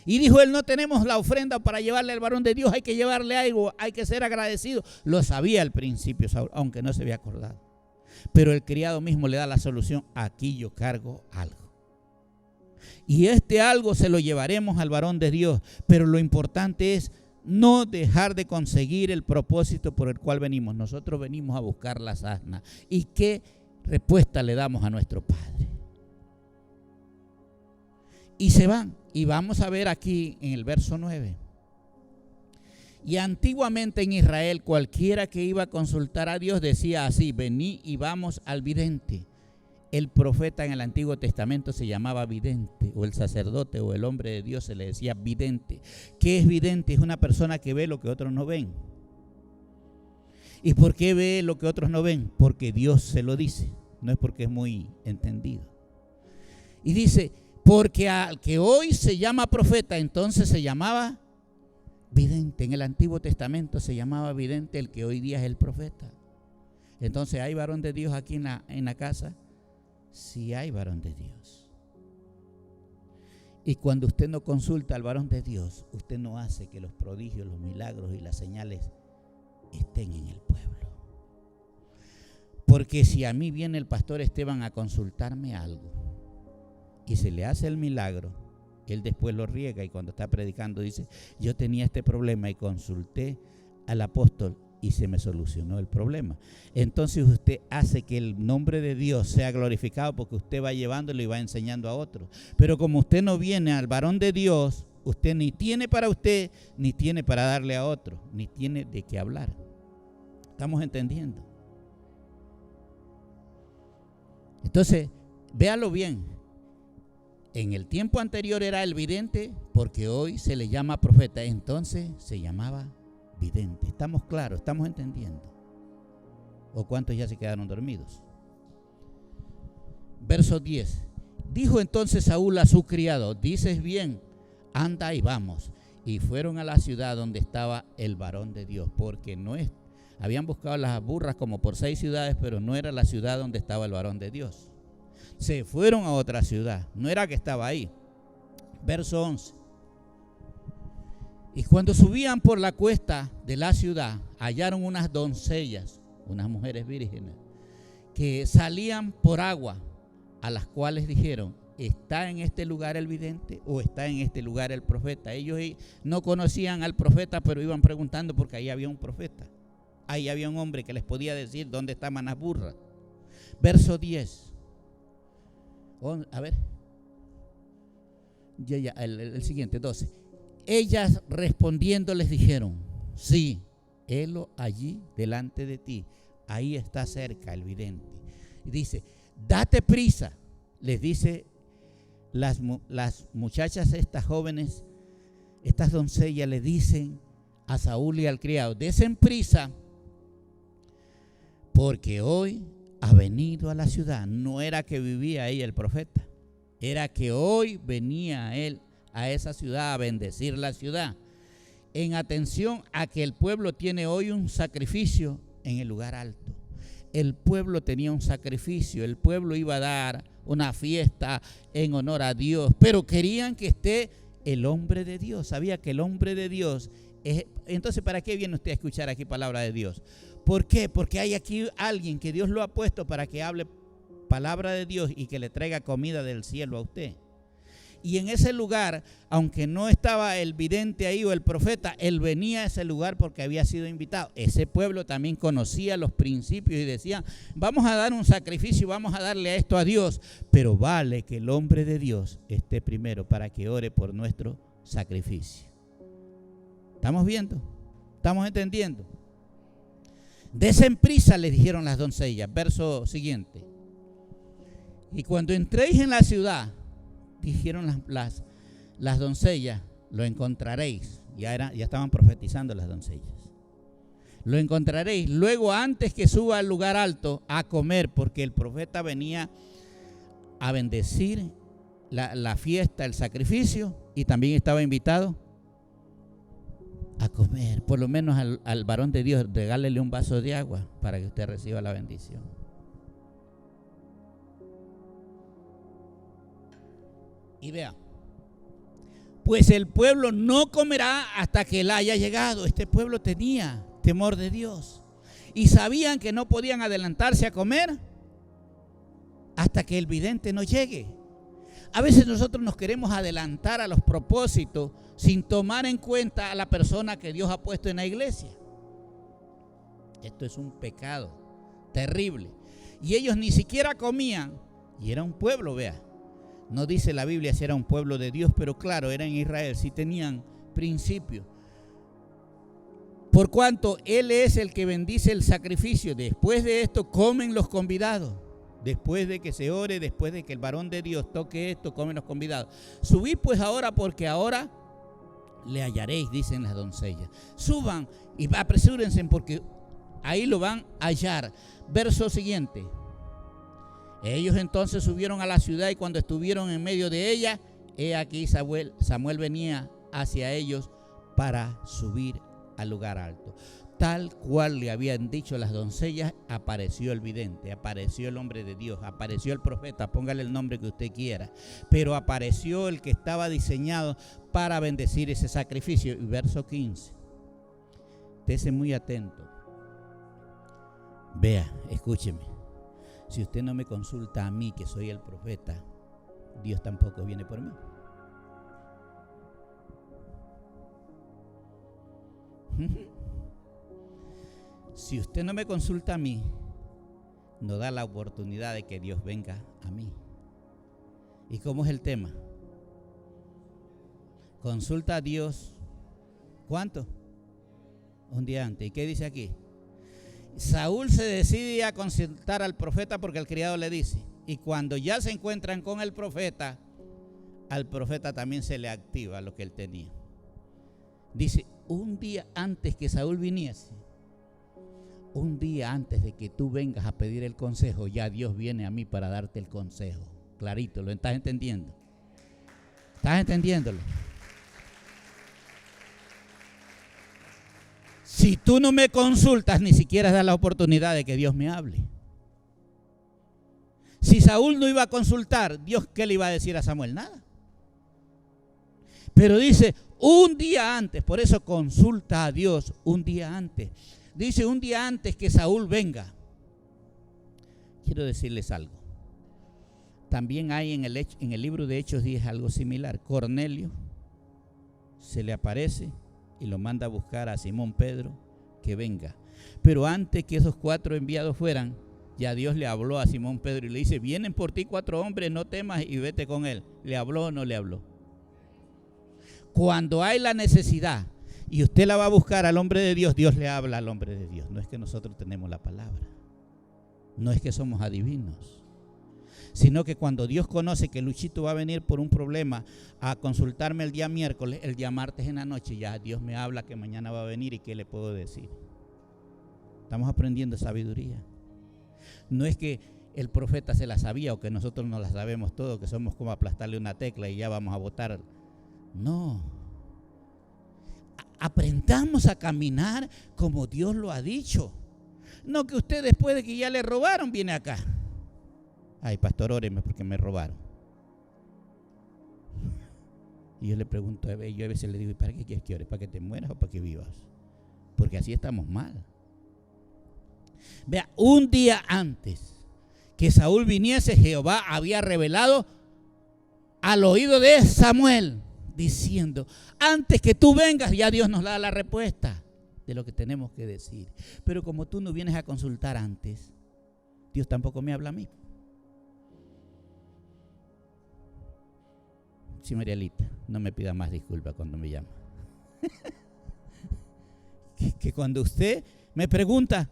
Y dijo él: no tenemos la ofrenda para llevarle al varón de Dios, hay que llevarle algo, hay que ser agradecido. Lo sabía al principio Saúl, aunque no se había acordado. Pero el criado mismo le da la solución: aquí yo cargo algo. Y este algo se lo llevaremos al varón de Dios. Pero lo importante es no dejar de conseguir el propósito por el cual venimos. Nosotros venimos a buscar las asnas. ¿Y qué respuesta le damos a nuestro Padre? Y se van. Y vamos a ver aquí en el verso 9. Y antiguamente en Israel cualquiera que iba a consultar a Dios decía así: vení y vamos al vidente. El profeta en el Antiguo Testamento se llamaba vidente, o el sacerdote o el hombre de Dios se le decía vidente. ¿Qué es vidente? Es una persona que ve lo que otros no ven. ¿Y por qué ve lo que otros no ven? Porque Dios se lo dice, no es porque es muy entendido. Y dice: porque al que hoy se llama profeta, entonces se llamaba vidente. En el Antiguo Testamento se llamaba vidente el que hoy día es el profeta. Entonces, ¿hay varón de Dios aquí en la casa? Sí hay varón de Dios. Y cuando usted no consulta al varón de Dios, usted no hace que los prodigios, los milagros y las señales estén en el pueblo. Porque si a mí viene el pastor Esteban a consultarme algo y se le hace el milagro, él después lo riega y cuando está predicando dice: yo tenía este problema y consulté al apóstol y se me solucionó el problema. Entonces usted hace que el nombre de Dios sea glorificado porque usted va llevándolo y va enseñando a otros. Pero como usted no viene al varón de Dios, usted ni tiene para usted, ni tiene para darle a otro, ni tiene de qué hablar. ¿Estamos entendiendo? Entonces, véalo bien. En el tiempo anterior era el vidente, porque hoy se le llama profeta. Entonces se llamaba vidente. ¿Estamos claros? ¿Estamos entendiendo? ¿O cuántos ya se quedaron dormidos? Verso 10. Dijo entonces Saúl a su criado: dices bien, anda y vamos. Y fueron a la ciudad donde estaba el varón de Dios, porque no es, habían buscado las burras como por 6 ciudades, pero no era la ciudad donde estaba el varón de Dios. Se fueron a otra ciudad, no era que estaba ahí. Verso 11. Y cuando subían por la cuesta de la ciudad, hallaron unas doncellas, unas mujeres vírgenes, que salían por agua, a las cuales dijeron: ¿está en este lugar el vidente o está en este lugar el profeta? Ellos no conocían al profeta, pero iban preguntando porque ahí había un profeta. Ahí había un hombre que les podía decir dónde estaban las burras. Verso 10. A ver, el siguiente, 12. Ellas respondiendo les dijeron: Sí, helo allí delante de ti. Ahí está cerca el vidente. Y dice, date prisa, les dice las muchachas, estas jóvenes, estas doncellas le dicen a Saúl y al criado, desen prisa, porque hoy ha venido a la ciudad. No era que vivía ahí el profeta, era que hoy venía él a esa ciudad a bendecir la ciudad. En atención a que el pueblo tiene hoy un sacrificio en el lugar alto. El pueblo tenía un sacrificio, el pueblo iba a dar una fiesta en honor a Dios, pero querían que esté el hombre de Dios. Sabía que el hombre de Dios es. Entonces, ¿para qué viene usted a escuchar aquí palabra de Dios? ¿Por qué? Porque hay aquí alguien que Dios lo ha puesto para que hable palabra de Dios y que le traiga comida del cielo a usted. Y en ese lugar, aunque no estaba el vidente ahí o el profeta, él venía a ese lugar porque había sido invitado. Ese pueblo también conocía los principios y decía, vamos a dar un sacrificio, vamos a darle esto a Dios, pero vale que el hombre de Dios esté primero para que ore por nuestro sacrificio. ¿Estamos viendo? ¿Estamos entendiendo? Desen prisa, les dijeron las doncellas. Verso siguiente. Y cuando entréis en la ciudad, dijeron las doncellas, lo encontraréis. Ya estaban profetizando las doncellas. Lo encontraréis luego antes que suba al lugar alto a comer, porque el profeta venía a bendecir la fiesta, el sacrificio, y también estaba invitado a comer. Por lo menos al varón de Dios, regálele un vaso de agua para que usted reciba la bendición. Y vea, pues el pueblo no comerá hasta que él haya llegado. Este pueblo tenía temor de Dios y sabían que no podían adelantarse a comer hasta que el vidente no llegue. A veces nosotros nos queremos adelantar a los propósitos sin tomar en cuenta a la persona que Dios ha puesto en la iglesia. Esto es un pecado terrible. Y ellos ni siquiera comían, y era un pueblo, vea. No dice la Biblia si era un pueblo de Dios, pero claro, era en Israel, sí tenían principios. Por cuanto Él es el que bendice el sacrificio, después de esto comen los convidados. Después de que se ore, después de que el varón de Dios toque esto, comen los convidados. Subid pues ahora, porque ahora le hallaréis, dicen las doncellas. Suban y apresúrense, porque ahí lo van a hallar. Verso siguiente. Ellos entonces subieron a la ciudad, y cuando estuvieron en medio de ella, he aquí Samuel venía hacia ellos para subir al lugar alto. Tal cual le habían dicho las doncellas, apareció el vidente, apareció el hombre de Dios, apareció el profeta, póngale el nombre que usted quiera, pero apareció el que estaba diseñado para bendecir ese sacrificio. Y verso 15, estése muy atento. Vea, escúcheme. Si usted no me consulta a mí, que soy el profeta, Dios tampoco viene por mí. Si usted no me consulta a mí, no da la oportunidad de que Dios venga a mí. ¿Y cómo es el tema? Consulta a Dios. ¿Cuánto? Un día antes. ¿Y qué dice aquí? Saúl se decide a consultar al profeta porque el criado le dice. Y cuando ya se encuentran con el profeta, al profeta también se le activa lo que él tenía. Dice, un día antes que Saúl viniese, un día antes de que tú vengas a pedir el consejo, ya Dios viene a mí para darte el consejo. Clarito, ¿lo estás entendiendo? ¿Estás entendiéndolo? Si tú no me consultas, ni siquiera das la oportunidad de que Dios me hable. Si Saúl no iba a consultar, Dios, ¿qué le iba a decir a Samuel? Nada. Pero dice, un día antes, por eso consulta a Dios un día antes. Dice, un día antes que Saúl venga. Quiero decirles algo. También hay en el libro de Hechos 10 algo similar. Cornelio se le aparece y lo manda a buscar a Simón Pedro que venga. Pero antes que esos 4 enviados fueran, ya Dios le habló a Simón Pedro y le dice, vienen por ti 4 hombres, no temas y vete con él. ¿Le habló o no le habló? Cuando hay la necesidad y usted la va a buscar al hombre de Dios, Dios le habla al hombre de Dios. No es que nosotros tenemos la palabra, no es que somos adivinos, sino que cuando Dios conoce que Luchito va a venir por un problema a consultarme el día miércoles, el día martes en la noche, ya Dios me habla que mañana va a venir y qué le puedo decir. Estamos aprendiendo sabiduría. No es que el profeta se la sabía o que nosotros no la sabemos todo, que somos como aplastarle una tecla y ya vamos a votar. No. Aprendamos a caminar como Dios lo ha dicho. No que usted después de que ya le robaron viene acá. Ay, pastor, óreme porque me robaron. Y yo le pregunto, yo a veces le digo, ¿y para qué quieres que ore? ¿Para que te mueras o para que vivas? Porque así estamos mal. Vea, un día antes que Saúl viniese, Jehová había revelado al oído de Samuel, diciendo, antes que tú vengas, ya Dios nos da la respuesta de lo que tenemos que decir. Pero como tú no vienes a consultar antes, Dios tampoco me habla a mí. Sí, Marielita, no me pida más disculpas cuando me llama. que cuando usted me pregunta,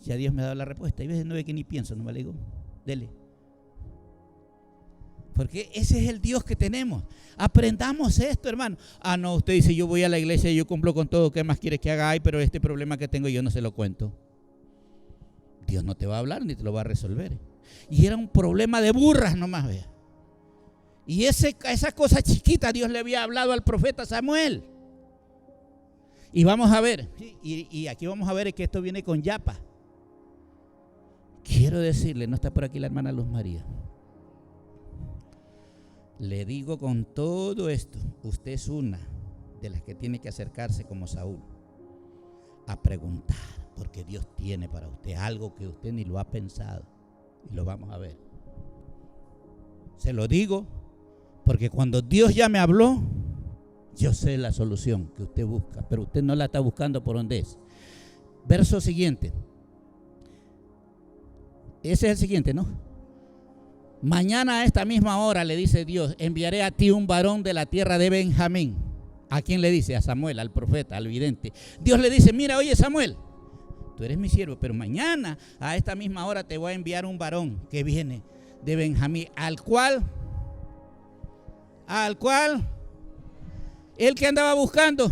ya Dios me ha dado la respuesta. Y a veces no ve que ni pienso, no me le digo, dele. Porque ese es el Dios que tenemos. Aprendamos esto, hermano. Ah, no, usted dice, yo voy a la iglesia y yo cumplo con todo. ¿Qué más quiere que haga? Ay, pero este problema que tengo yo no se lo cuento. Dios no te va a hablar ni te lo va a resolver. Y era un problema de burras nomás, vea. Y esa cosa chiquita Dios le había hablado al profeta Samuel. Y vamos a ver, y aquí vamos a ver que esto viene con yapa. Quiero decirle, no está por aquí la hermana Luz María. Le digo con todo esto, usted es una de las que tiene que acercarse como Saúl a preguntar, porque Dios tiene para usted algo que usted ni lo ha pensado. Y lo vamos a ver. Se lo digo porque cuando Dios ya me habló, yo sé la solución que usted busca, pero usted no la está buscando por donde es. Verso siguiente. Ese es el siguiente, ¿no? Mañana a esta misma hora, le dice Dios, enviaré a ti un varón de la tierra de Benjamín. ¿A quién le dice? A Samuel, al profeta, al vidente. Dios le dice, mira, oye Samuel, tú eres mi siervo, pero mañana a esta misma hora te voy a enviar un varón que viene de Benjamín, al cual, el que andaba buscando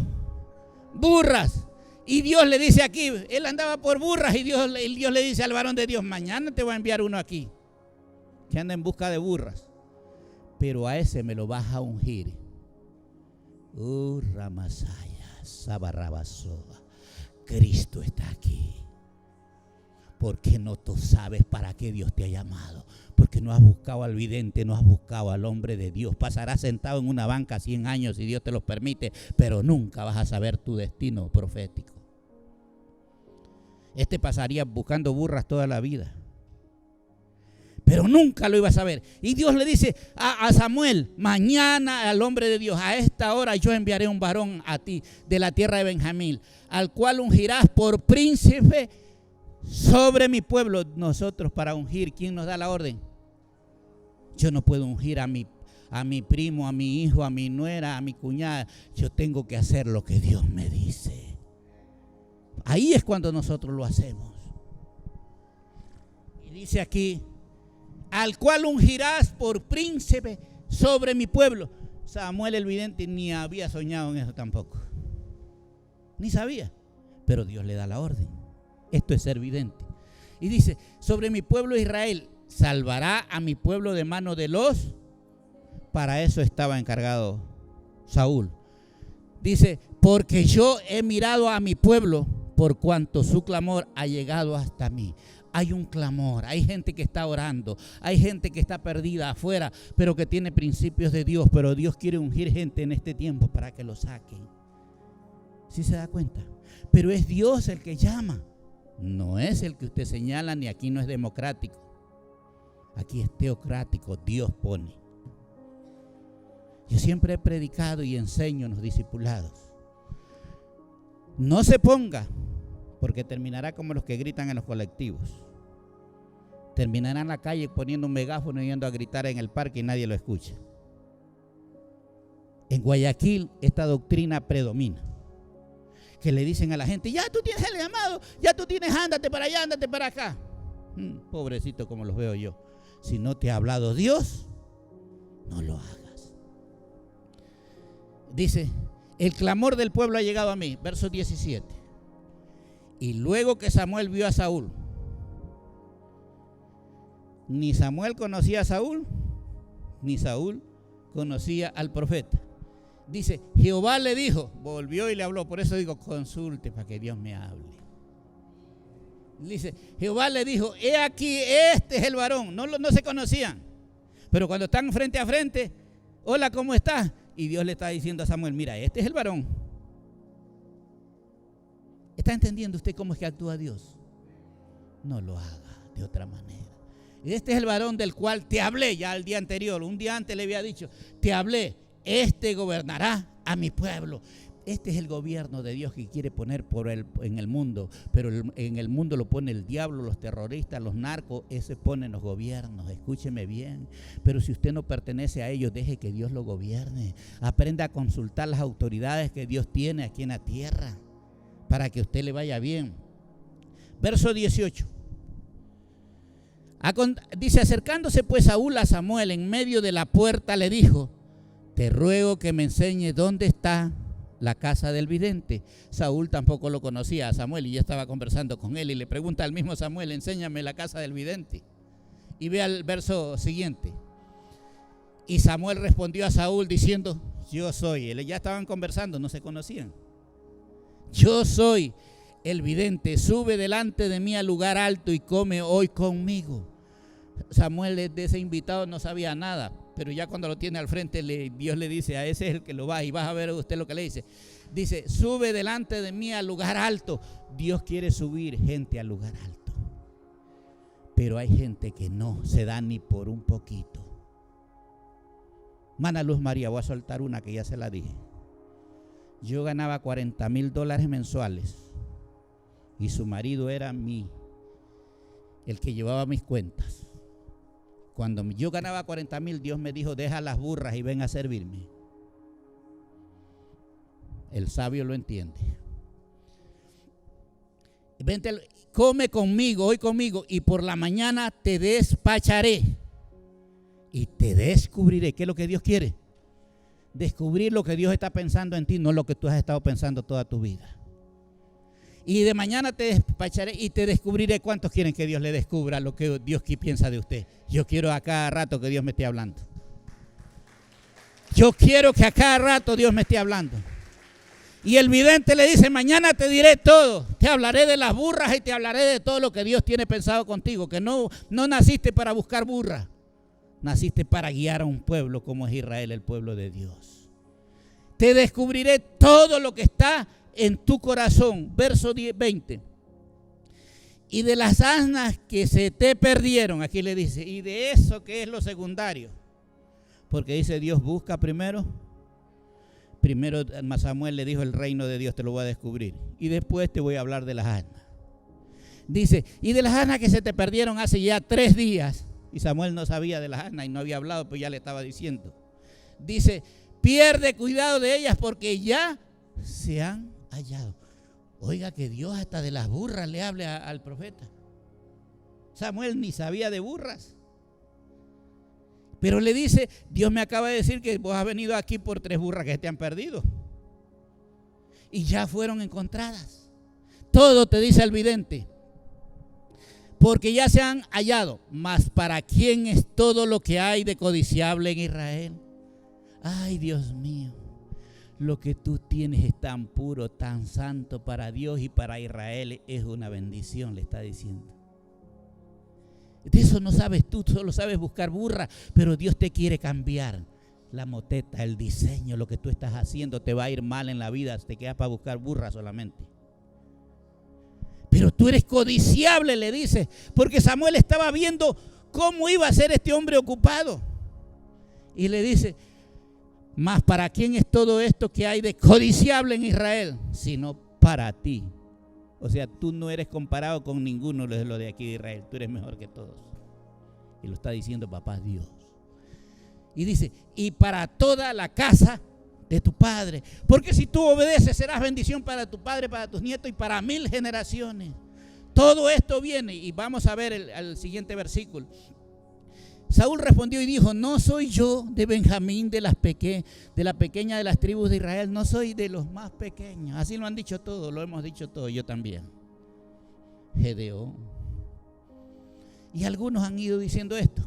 burras. Y Dios le dice aquí, él andaba por burras y Dios le dice al varón de Dios, mañana te voy a enviar uno aquí que anda en busca de burras, pero a ese me lo vas a ungir. Ramasaya, Sabarrabasoa, Cristo está aquí. Porque no tú sabes para qué Dios te ha llamado. Porque no has buscado al vidente, no has buscado al hombre de Dios. Pasarás sentado en una banca 100 años si Dios te los permite, pero nunca vas a saber tu destino profético. Pasaría buscando burras toda la vida, pero nunca lo iba a saber. Y Dios le dice a Samuel, mañana al hombre de Dios, a esta hora yo enviaré un varón a ti de la tierra de Benjamín, al cual ungirás por príncipe sobre mi pueblo. Nosotros para ungir, ¿quién nos da la orden? Yo no puedo ungir a mi primo, a mi hijo, a mi nuera, a mi cuñada. Yo tengo que hacer lo que Dios me dice. Ahí es cuando nosotros lo hacemos. Y dice aquí, al cual ungirás por príncipe sobre mi pueblo. Samuel el vidente ni había soñado en eso tampoco. Ni sabía. Pero Dios le da la orden. Esto es ser vidente. Y dice, sobre mi pueblo Israel, salvará a mi pueblo de mano de los. Para eso estaba encargado Saúl. Dice, porque yo he mirado a mi pueblo por cuanto su clamor ha llegado hasta mí. Hay un clamor, hay gente que está orando, hay gente que está perdida afuera, pero que tiene principios de Dios, pero Dios quiere ungir gente en este tiempo para que lo saquen. ¿Sí se da cuenta? Pero es Dios el que llama, no es el que usted señala, ni aquí no es democrático. Aquí es teocrático, Dios pone. Yo siempre he predicado y enseño en los discipulados. No se ponga, porque terminará como los que gritan en los colectivos. Terminará en la calle poniendo un megáfono y yendo a gritar en el parque y nadie lo escucha. En Guayaquil esta doctrina predomina. que le dicen a la gente, ya tú tienes el llamado, ya tú tienes, ándate para allá, ándate para acá. Pobrecito como los veo yo. Si no te ha hablado Dios, no lo hagas. Dice, el clamor del pueblo ha llegado a mí, verso 17. Y luego que Samuel vio a Saúl, ni Samuel conocía a Saúl, ni Saúl conocía al profeta. Dice, Jehová le dijo, volvió y le habló, por eso digo, consulte para que Dios me hable. Dice, Jehová le dijo, he aquí, este es el varón. No se conocían, pero cuando están frente a frente, hola, ¿cómo estás? Y Dios le está diciendo a Samuel, mira, este es el varón. ¿Está entendiendo usted cómo es que actúa Dios? No lo haga de otra manera. Este es el varón del cual te hablé ya el día anterior. Un día antes le había dicho, te hablé, este gobernará a mi pueblo. Este es el gobierno de Dios que quiere poner en el mundo, pero en el mundo lo pone el diablo, los terroristas, los narcos, ese ponen los gobiernos. Escúcheme bien, pero si usted no pertenece a ellos, deje que Dios lo gobierne. Aprenda a consultar las autoridades que Dios tiene aquí en la tierra para que a usted le vaya bien. Verso 18. Dice, acercándose pues Saúl a Samuel en medio de la puerta le dijo, te ruego que me enseñes dónde está la casa del vidente. Saúl tampoco lo conocía a Samuel y ya estaba conversando con él y le pregunta al mismo Samuel, enséñame la casa del vidente. Y ve al verso siguiente. Y Samuel respondió a Saúl diciendo, yo soy. Él ya estaban conversando, no se conocían. Yo soy el vidente, sube delante de mí al lugar alto y come hoy conmigo. Samuel de ese invitado no sabía nada, pero ya cuando lo tiene al frente, Dios le dice, a ese es el que lo va, y vas a ver usted lo que le dice. Dice, sube delante de mí al lugar alto. Dios quiere subir gente al lugar alto, pero hay gente que no se da ni por un poquito. Mana Luz María, voy a soltar una que ya se la dije. Yo ganaba $40,000 mensuales y su marido era el que llevaba mis cuentas. Cuando yo ganaba 40,000, Dios me dijo, deja las burras y ven a servirme. El sabio lo entiende. Vente, come conmigo, hoy conmigo, y por la mañana te despacharé y te descubriré. ¿Qué es lo que Dios quiere? Descubrir lo que Dios está pensando en ti, no lo que tú has estado pensando toda tu vida. Y de mañana te despacharé y te descubriré. ¿Cuántos quieren que Dios le descubra lo que Dios piensa de usted? Yo quiero a cada rato que Dios me esté hablando. Yo quiero que a cada rato Dios me esté hablando. Y el vidente le dice, mañana te diré todo. Te hablaré de las burras y te hablaré de todo lo que Dios tiene pensado contigo. Que no naciste para buscar burras. Naciste para guiar a un pueblo como es Israel, el pueblo de Dios. Te descubriré todo lo que está en tu corazón. Verso 20. Y de las asnas que se te perdieron, aquí le dice, y de eso que es lo secundario, porque dice Dios busca primero Samuel le dijo, el reino de Dios te lo voy a descubrir y después te voy a hablar de las asnas. Dice, y de las asnas que se te perdieron hace ya 3 días, y Samuel no sabía de las asnas y no había hablado, pues ya le estaba diciendo. Dice, pierde cuidado de ellas porque ya se han hallado. Oiga, que Dios hasta de las burras le hable al profeta. Samuel ni sabía de burras. Pero le dice, Dios me acaba de decir que vos has venido aquí por 3 burras que te han perdido. Y ya fueron encontradas. Todo te dice el vidente. Porque ya se han hallado. Mas ¿para quién es todo lo que hay de codiciable en Israel? Ay, Dios mío. Lo que tú tienes es tan puro, tan santo para Dios y para Israel. Es una bendición, le está diciendo. De eso no sabes tú, solo sabes buscar burra, pero Dios te quiere cambiar. La moteta, el diseño, lo que tú estás haciendo te va a ir mal en la vida, te quedas para buscar burra solamente. Pero tú eres codiciable, le dice, porque Samuel estaba viendo cómo iba a ser este hombre ocupado. Y le dice, mas ¿para quién es todo esto que hay de codiciable en Israel? Sino para ti. O sea, tú no eres comparado con ninguno de los de aquí de Israel. Tú eres mejor que todos. Y lo está diciendo papá Dios. Y dice, y para toda la casa de tu padre. Porque si tú obedeces, serás bendición para tu padre, para tus nietos y para 1000 generaciones. Todo esto viene, y vamos a ver el siguiente versículo. Saúl respondió y dijo: no soy yo de Benjamín, de la pequeña de las tribus de Israel, no soy de los más pequeños. Así lo han dicho todos, lo hemos dicho todos, yo también. Gedeón. Y algunos han ido diciendo esto.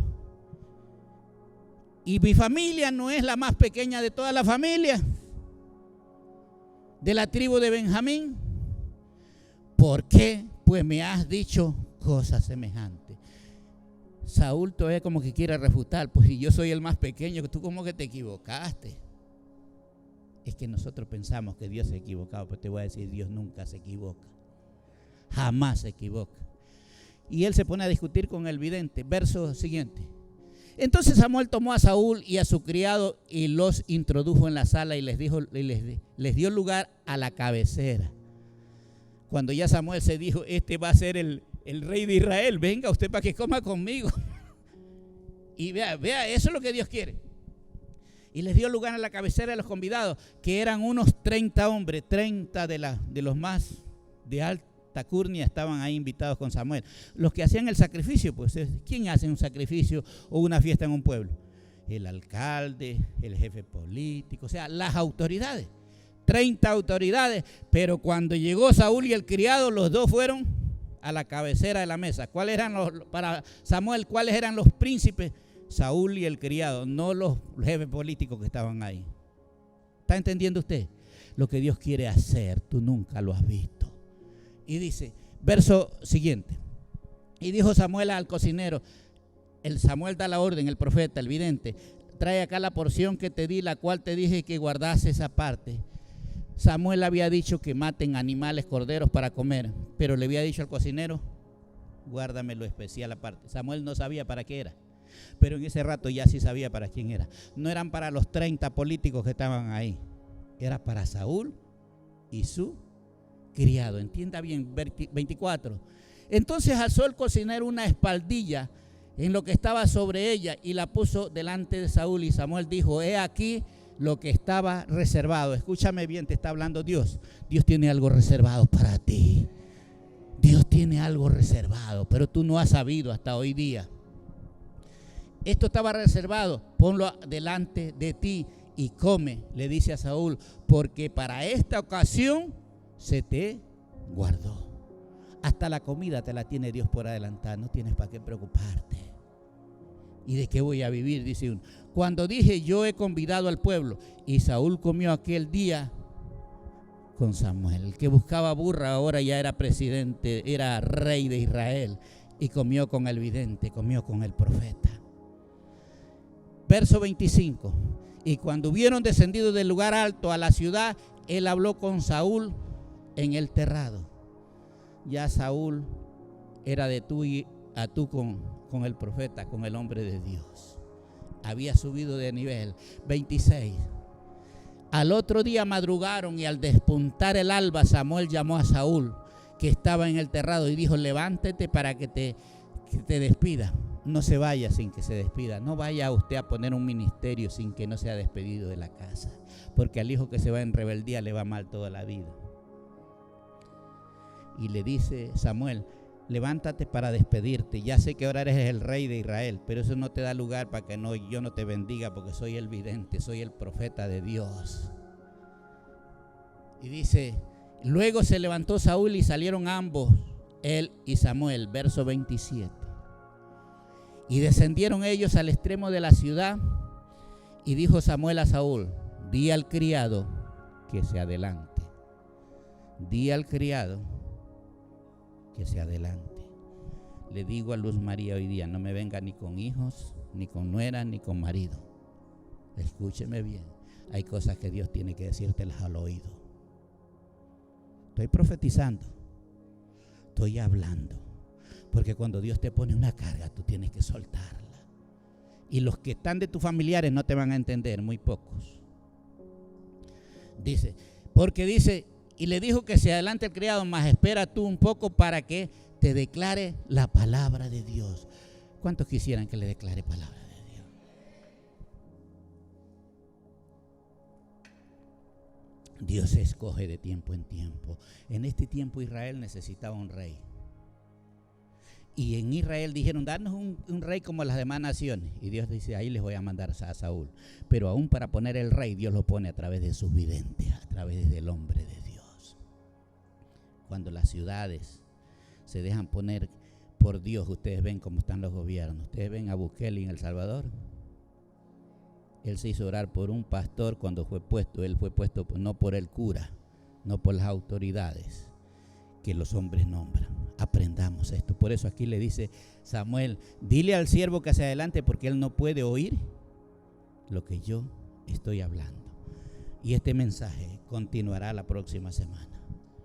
Y mi familia no es la más pequeña de toda la familia, de la tribu de Benjamín. ¿Por qué? Pues me has dicho cosas semejantes. Saúl todavía como que quiere refutar. Pues si yo soy el más pequeño, tú como que te equivocaste. Es que nosotros pensamos que Dios se ha equivocado, pero te voy a decir, Dios nunca se equivoca. Jamás se equivoca. Y él se pone a discutir con el vidente. Verso siguiente. Entonces Samuel tomó a Saúl y a su criado y los introdujo en la sala y les dio lugar a la cabecera. Cuando ya Samuel se dijo, este va a ser el rey de Israel, venga usted para que coma conmigo. Y vea, eso es lo que Dios quiere. Y les dio lugar a la cabecera de los convidados, que eran unos 30 hombres, 30 de los más de alta curnia estaban ahí invitados con Samuel. Los que hacían el sacrificio, pues, ¿quién hace un sacrificio o una fiesta en un pueblo? El alcalde, el jefe político, o sea, las autoridades. 30 autoridades, pero cuando llegó Saúl y el criado, los dos fueron a la cabecera de la mesa. ¿Cuáles eran para Samuel, cuáles eran los príncipes? Saúl y el criado, no los jefes políticos que estaban ahí. ¿Está entendiendo usted? Lo que Dios quiere hacer, tú nunca lo has visto. Y dice, verso siguiente. Y dijo Samuel al cocinero, Samuel da la orden, el profeta, el vidente, trae acá la porción que te di, la cual te dije que guardase esa parte. Samuel había dicho que maten animales, corderos para comer, pero le había dicho al cocinero, guárdame lo especial aparte. Samuel no sabía para qué era, pero en ese rato ya sí sabía para quién era. No eran para los 30 políticos que estaban ahí, era para Saúl y su criado. Entienda bien, 24. Entonces alzó el cocinero una espaldilla en lo que estaba sobre ella y la puso delante de Saúl, y Samuel dijo, he aquí lo que estaba reservado. Escúchame bien, te está hablando Dios. Dios tiene algo reservado para ti. Dios tiene algo reservado, pero tú no has sabido hasta hoy día. Esto estaba reservado, ponlo delante de ti y come, le dice a Saúl, porque para esta ocasión se te guardó. Hasta la comida te la tiene Dios por adelantar, no tienes para qué preocuparte. ¿Y de qué voy a vivir? Dice uno. Cuando dije, yo he convidado al pueblo, y Saúl comió aquel día con Samuel. El que buscaba burra ahora ya era presidente, era rey de Israel, y comió con el vidente, comió con el profeta. Verso 25. Y cuando hubieron descendido del lugar alto a la ciudad, él habló con Saúl en el terrado. Ya Saúl era de tú y a tú con el profeta, con el hombre de Dios. Había subido de nivel. 26. Al otro día madrugaron y al despuntar el alba, Samuel llamó a Saúl, que estaba en el terrado, y dijo, levántate para que te despida. No se vaya sin que se despida. No vaya usted a poner un ministerio sin que no sea despedido de la casa, porque al hijo que se va en rebeldía le va mal toda la vida. Y le dice Samuel, levántate para despedirte. Ya sé que ahora eres el rey de Israel, pero eso no te da lugar para que yo no te bendiga, porque soy el vidente, soy el profeta de Dios. Y dice, luego se levantó Saúl y salieron ambos, él y Samuel. Verso 27. Y descendieron ellos al extremo de la ciudad, y dijo Samuel a Saúl, di al criado que se adelante. Di al criado que se adelante. Le digo a Luz María hoy día, no me venga ni con hijos, ni con nuera, ni con marido. Escúcheme bien, hay cosas que Dios tiene que decírtelas al oído. Estoy profetizando, estoy hablando, porque cuando Dios te pone una carga, tú tienes que soltarla. Y los que están de tus familiares no te van a entender, muy pocos. Dice, porque dice, y le dijo que se adelante el criado, mas espera tú un poco para que te declare la palabra de Dios. ¿Cuántos quisieran que le declare palabra de Dios? Dios escoge de tiempo en tiempo. En este tiempo Israel necesitaba un rey. Y en Israel dijeron, darnos un rey como las demás naciones. Y Dios dice, ahí les voy a mandar a Saúl. Pero aún para poner el rey, Dios lo pone a través de sus videntes, a través del hombre de Dios. Cuando las ciudades se dejan poner por Dios, ustedes ven cómo están los gobiernos. Ustedes ven a Bukele en El Salvador. Él se hizo orar por un pastor cuando fue puesto. Él fue puesto no por el cura, no por las autoridades que los hombres nombran. Aprendamos esto. Por eso aquí le dice Samuel, dile al siervo que hacia adelante porque él no puede oír lo que yo estoy hablando. Y este mensaje continuará la próxima semana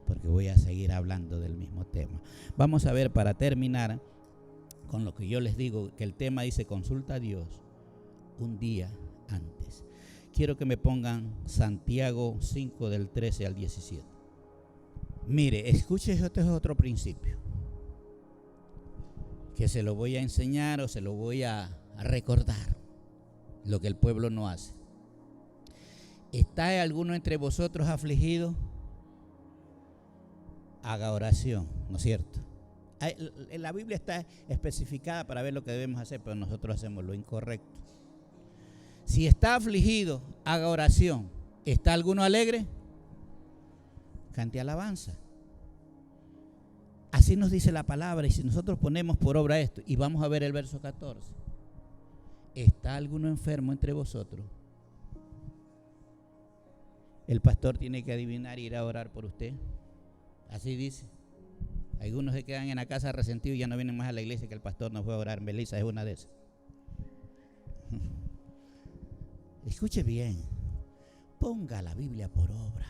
porque voy a seguir hablando del mismo tema. Vamos a ver, para terminar con lo que yo les digo, que el tema dice consulta a Dios un día antes. Quiero que me pongan Santiago 5 del 13 al 17. Mire, escuche, este es otro principio que se lo voy a enseñar o se lo voy a recordar, lo que el pueblo no hace. ¿Está alguno entre vosotros afligido? Haga oración, ¿no es cierto? La Biblia está especificada para ver lo que debemos hacer, pero nosotros hacemos lo incorrecto. Si está afligido, haga oración. ¿Está alguno alegre? Cante alabanza. Así nos dice la palabra, y si nosotros ponemos por obra esto, y vamos a ver el verso 14. ¿Está alguno enfermo entre vosotros? El pastor tiene que adivinar y ir a orar por usted. Así dice. Algunos se quedan en la casa resentidos y ya no vienen más a la iglesia, que el pastor no fue a orar. Melissa es una de esas. Escuche bien. Ponga la Biblia por obra.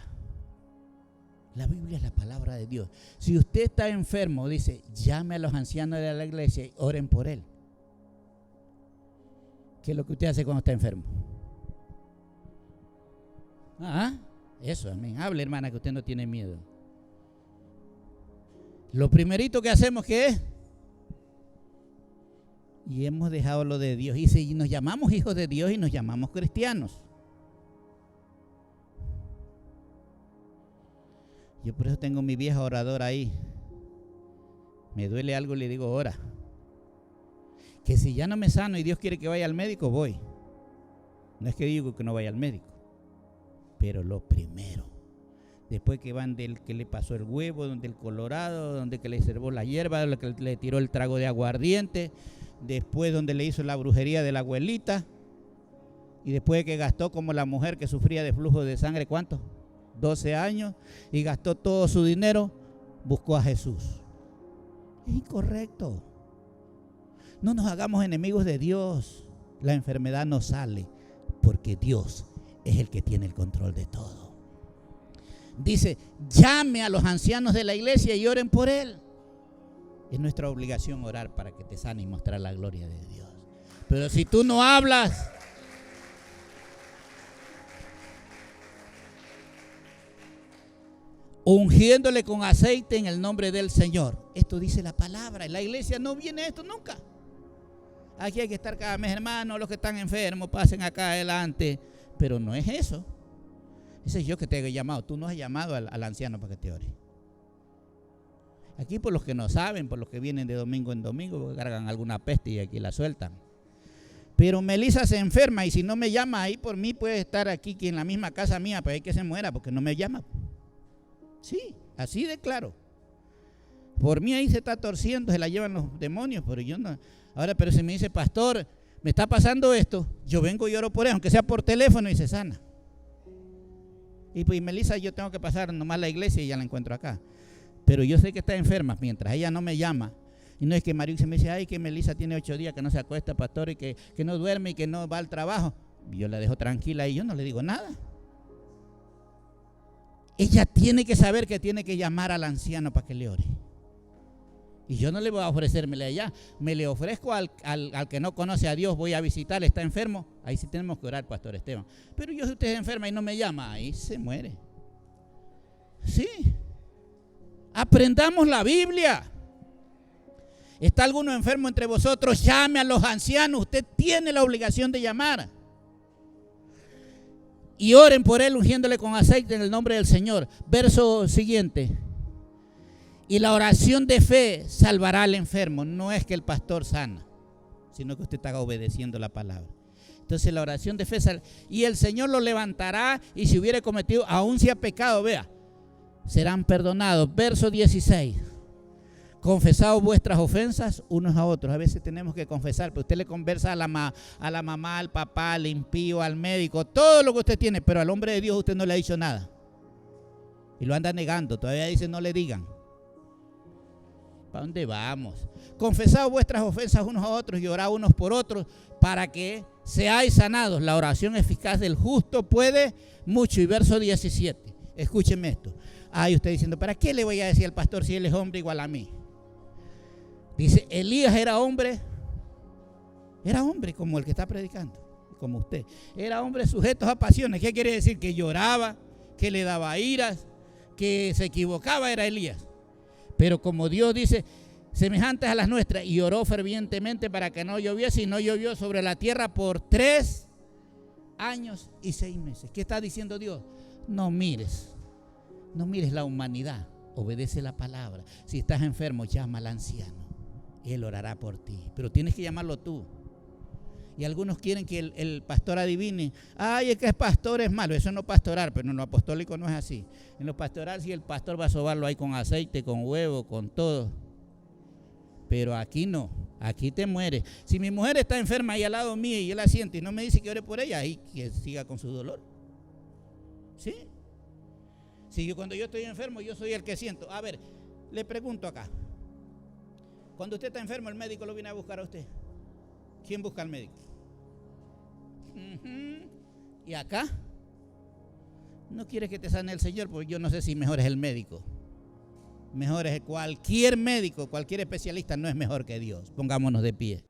La Biblia es la palabra de Dios. Si usted está enfermo, dice, llame a los ancianos de la iglesia y oren por él. ¿Qué es lo que usted hace cuando está enfermo? Eso, amén. Hable, hermana, que usted no tiene miedo. Lo primerito que hacemos, ¿qué es? Y hemos dejado lo de Dios. Y si nos llamamos hijos de Dios y nos llamamos cristianos. Yo por eso tengo mi vieja oradora ahí. Me duele algo y le digo, ora. Que si ya no me sano y Dios quiere que vaya al médico, voy. No es que digo que no vaya al médico. Pero lo primero, después que van del que le pasó el huevo, donde el colorado, donde que le servó la hierba, donde que le tiró el trago de aguardiente, después donde le hizo la brujería de la abuelita, y después de que gastó como la mujer que sufría de flujo de sangre, ¿cuánto? 12 años, y gastó todo su dinero, buscó a Jesús. Es incorrecto. No nos hagamos enemigos de Dios. La enfermedad no sale porque Dios es el que tiene el control de todo. Dice, llame a los ancianos de la iglesia y oren por él. Es nuestra obligación orar para que te sane y mostrar la gloria de Dios. Pero si tú no hablas, ungiéndole con aceite en el nombre del Señor. Esto dice la palabra. En la iglesia no viene esto nunca. Aquí hay que estar cada mes, hermano. Los que están enfermos pasen acá adelante. Pero no es eso. Ese es yo que te he llamado. Tú no has llamado al anciano para que te ore. Aquí por los que no saben, por los que vienen de domingo en domingo, porque cargan alguna peste y aquí la sueltan. Pero Melissa se enferma y si no me llama ahí por mí puede estar aquí en la misma casa mía, pero hay que se muera porque no me llama. Sí, así de claro. Por mí ahí se está torciendo, se la llevan los demonios, pero yo no. Ahora, pero si me dice, pastor, me está pasando esto, yo vengo y oro por él, aunque sea por teléfono, y se sana. Y pues Melissa, yo tengo que pasar nomás la iglesia y ya la encuentro acá. Pero yo sé que está enferma, mientras ella no me llama. Y no es que María se me dice, ay, que Melissa tiene 8 días que no se acuesta, pastor, y que no duerme y que no va al trabajo. Yo la dejo tranquila y yo no le digo nada. Ella tiene que saber que tiene que llamar al anciano para que le ore. Y yo no le voy a ofrecérmele allá. Me le ofrezco al que no conoce a Dios, voy a visitarle, está enfermo. Ahí sí tenemos que orar, pastor Esteban. Pero yo si usted es enferma y no me llama, ahí se muere. Sí. Aprendamos la Biblia. ¿Está alguno enfermo entre vosotros? Llame a los ancianos. Usted tiene la obligación de llamar. y oren por él ungiéndole con aceite en el nombre del Señor. Verso siguiente. Y la oración de fe salvará al enfermo. No es que el pastor sana, sino que usted está obedeciendo la palabra. Entonces la oración de fe y el Señor lo levantará, y si hubiere cometido, aun si ha pecado, vea, serán perdonados. Verso 16. Confesaos vuestras ofensas unos a otros. A veces tenemos que confesar, pero usted le conversa a la mamá, al papá, al impío, al médico, todo lo que usted tiene, pero al hombre de Dios usted no le ha dicho nada. Y lo anda negando, todavía dice no le digan. ¿Para dónde vamos? Confesad vuestras ofensas unos a otros y orad unos por otros para que seáis sanados. La oración eficaz del justo puede mucho. Y verso 17, escúcheme esto. Ay, usted diciendo, ¿para qué le voy a decir al pastor si él es hombre igual a mí? Dice, Elías era hombre como el que está predicando, como usted. Era hombre sujeto a pasiones. ¿Qué quiere decir? Que lloraba, que le daba iras, que se equivocaba, era Elías. Pero como Dios dice, semejantes a las nuestras, y oró fervientemente para que no lloviese, y no llovió sobre la tierra por 3 años y 6 meses. ¿Qué está diciendo Dios? No mires la humanidad, obedece la palabra. Si estás enfermo, llama al anciano, él orará por ti, pero tienes que llamarlo tú. Y algunos quieren que el pastor adivine. Ay, es que el pastor es malo. Eso no es pastoral, pero en lo apostólico no es así. En lo pastoral sí, el pastor va a sobarlo ahí con aceite, con huevo, con todo. Pero aquí no, aquí te mueres. Si mi mujer está enferma ahí al lado mío y yo la siento y no me dice que ore por ella, ahí que siga con su dolor. ¿Sí? Si cuando yo estoy enfermo, yo soy el que siento. A ver, le pregunto acá. Cuando usted está enfermo, el médico lo viene a buscar a usted. ¿Quién busca al médico? ¿Y acá? No quiere que te sane el Señor, porque yo no sé si mejor es el médico. Mejor es cualquier médico, cualquier especialista, no es mejor que Dios. Pongámonos de pie.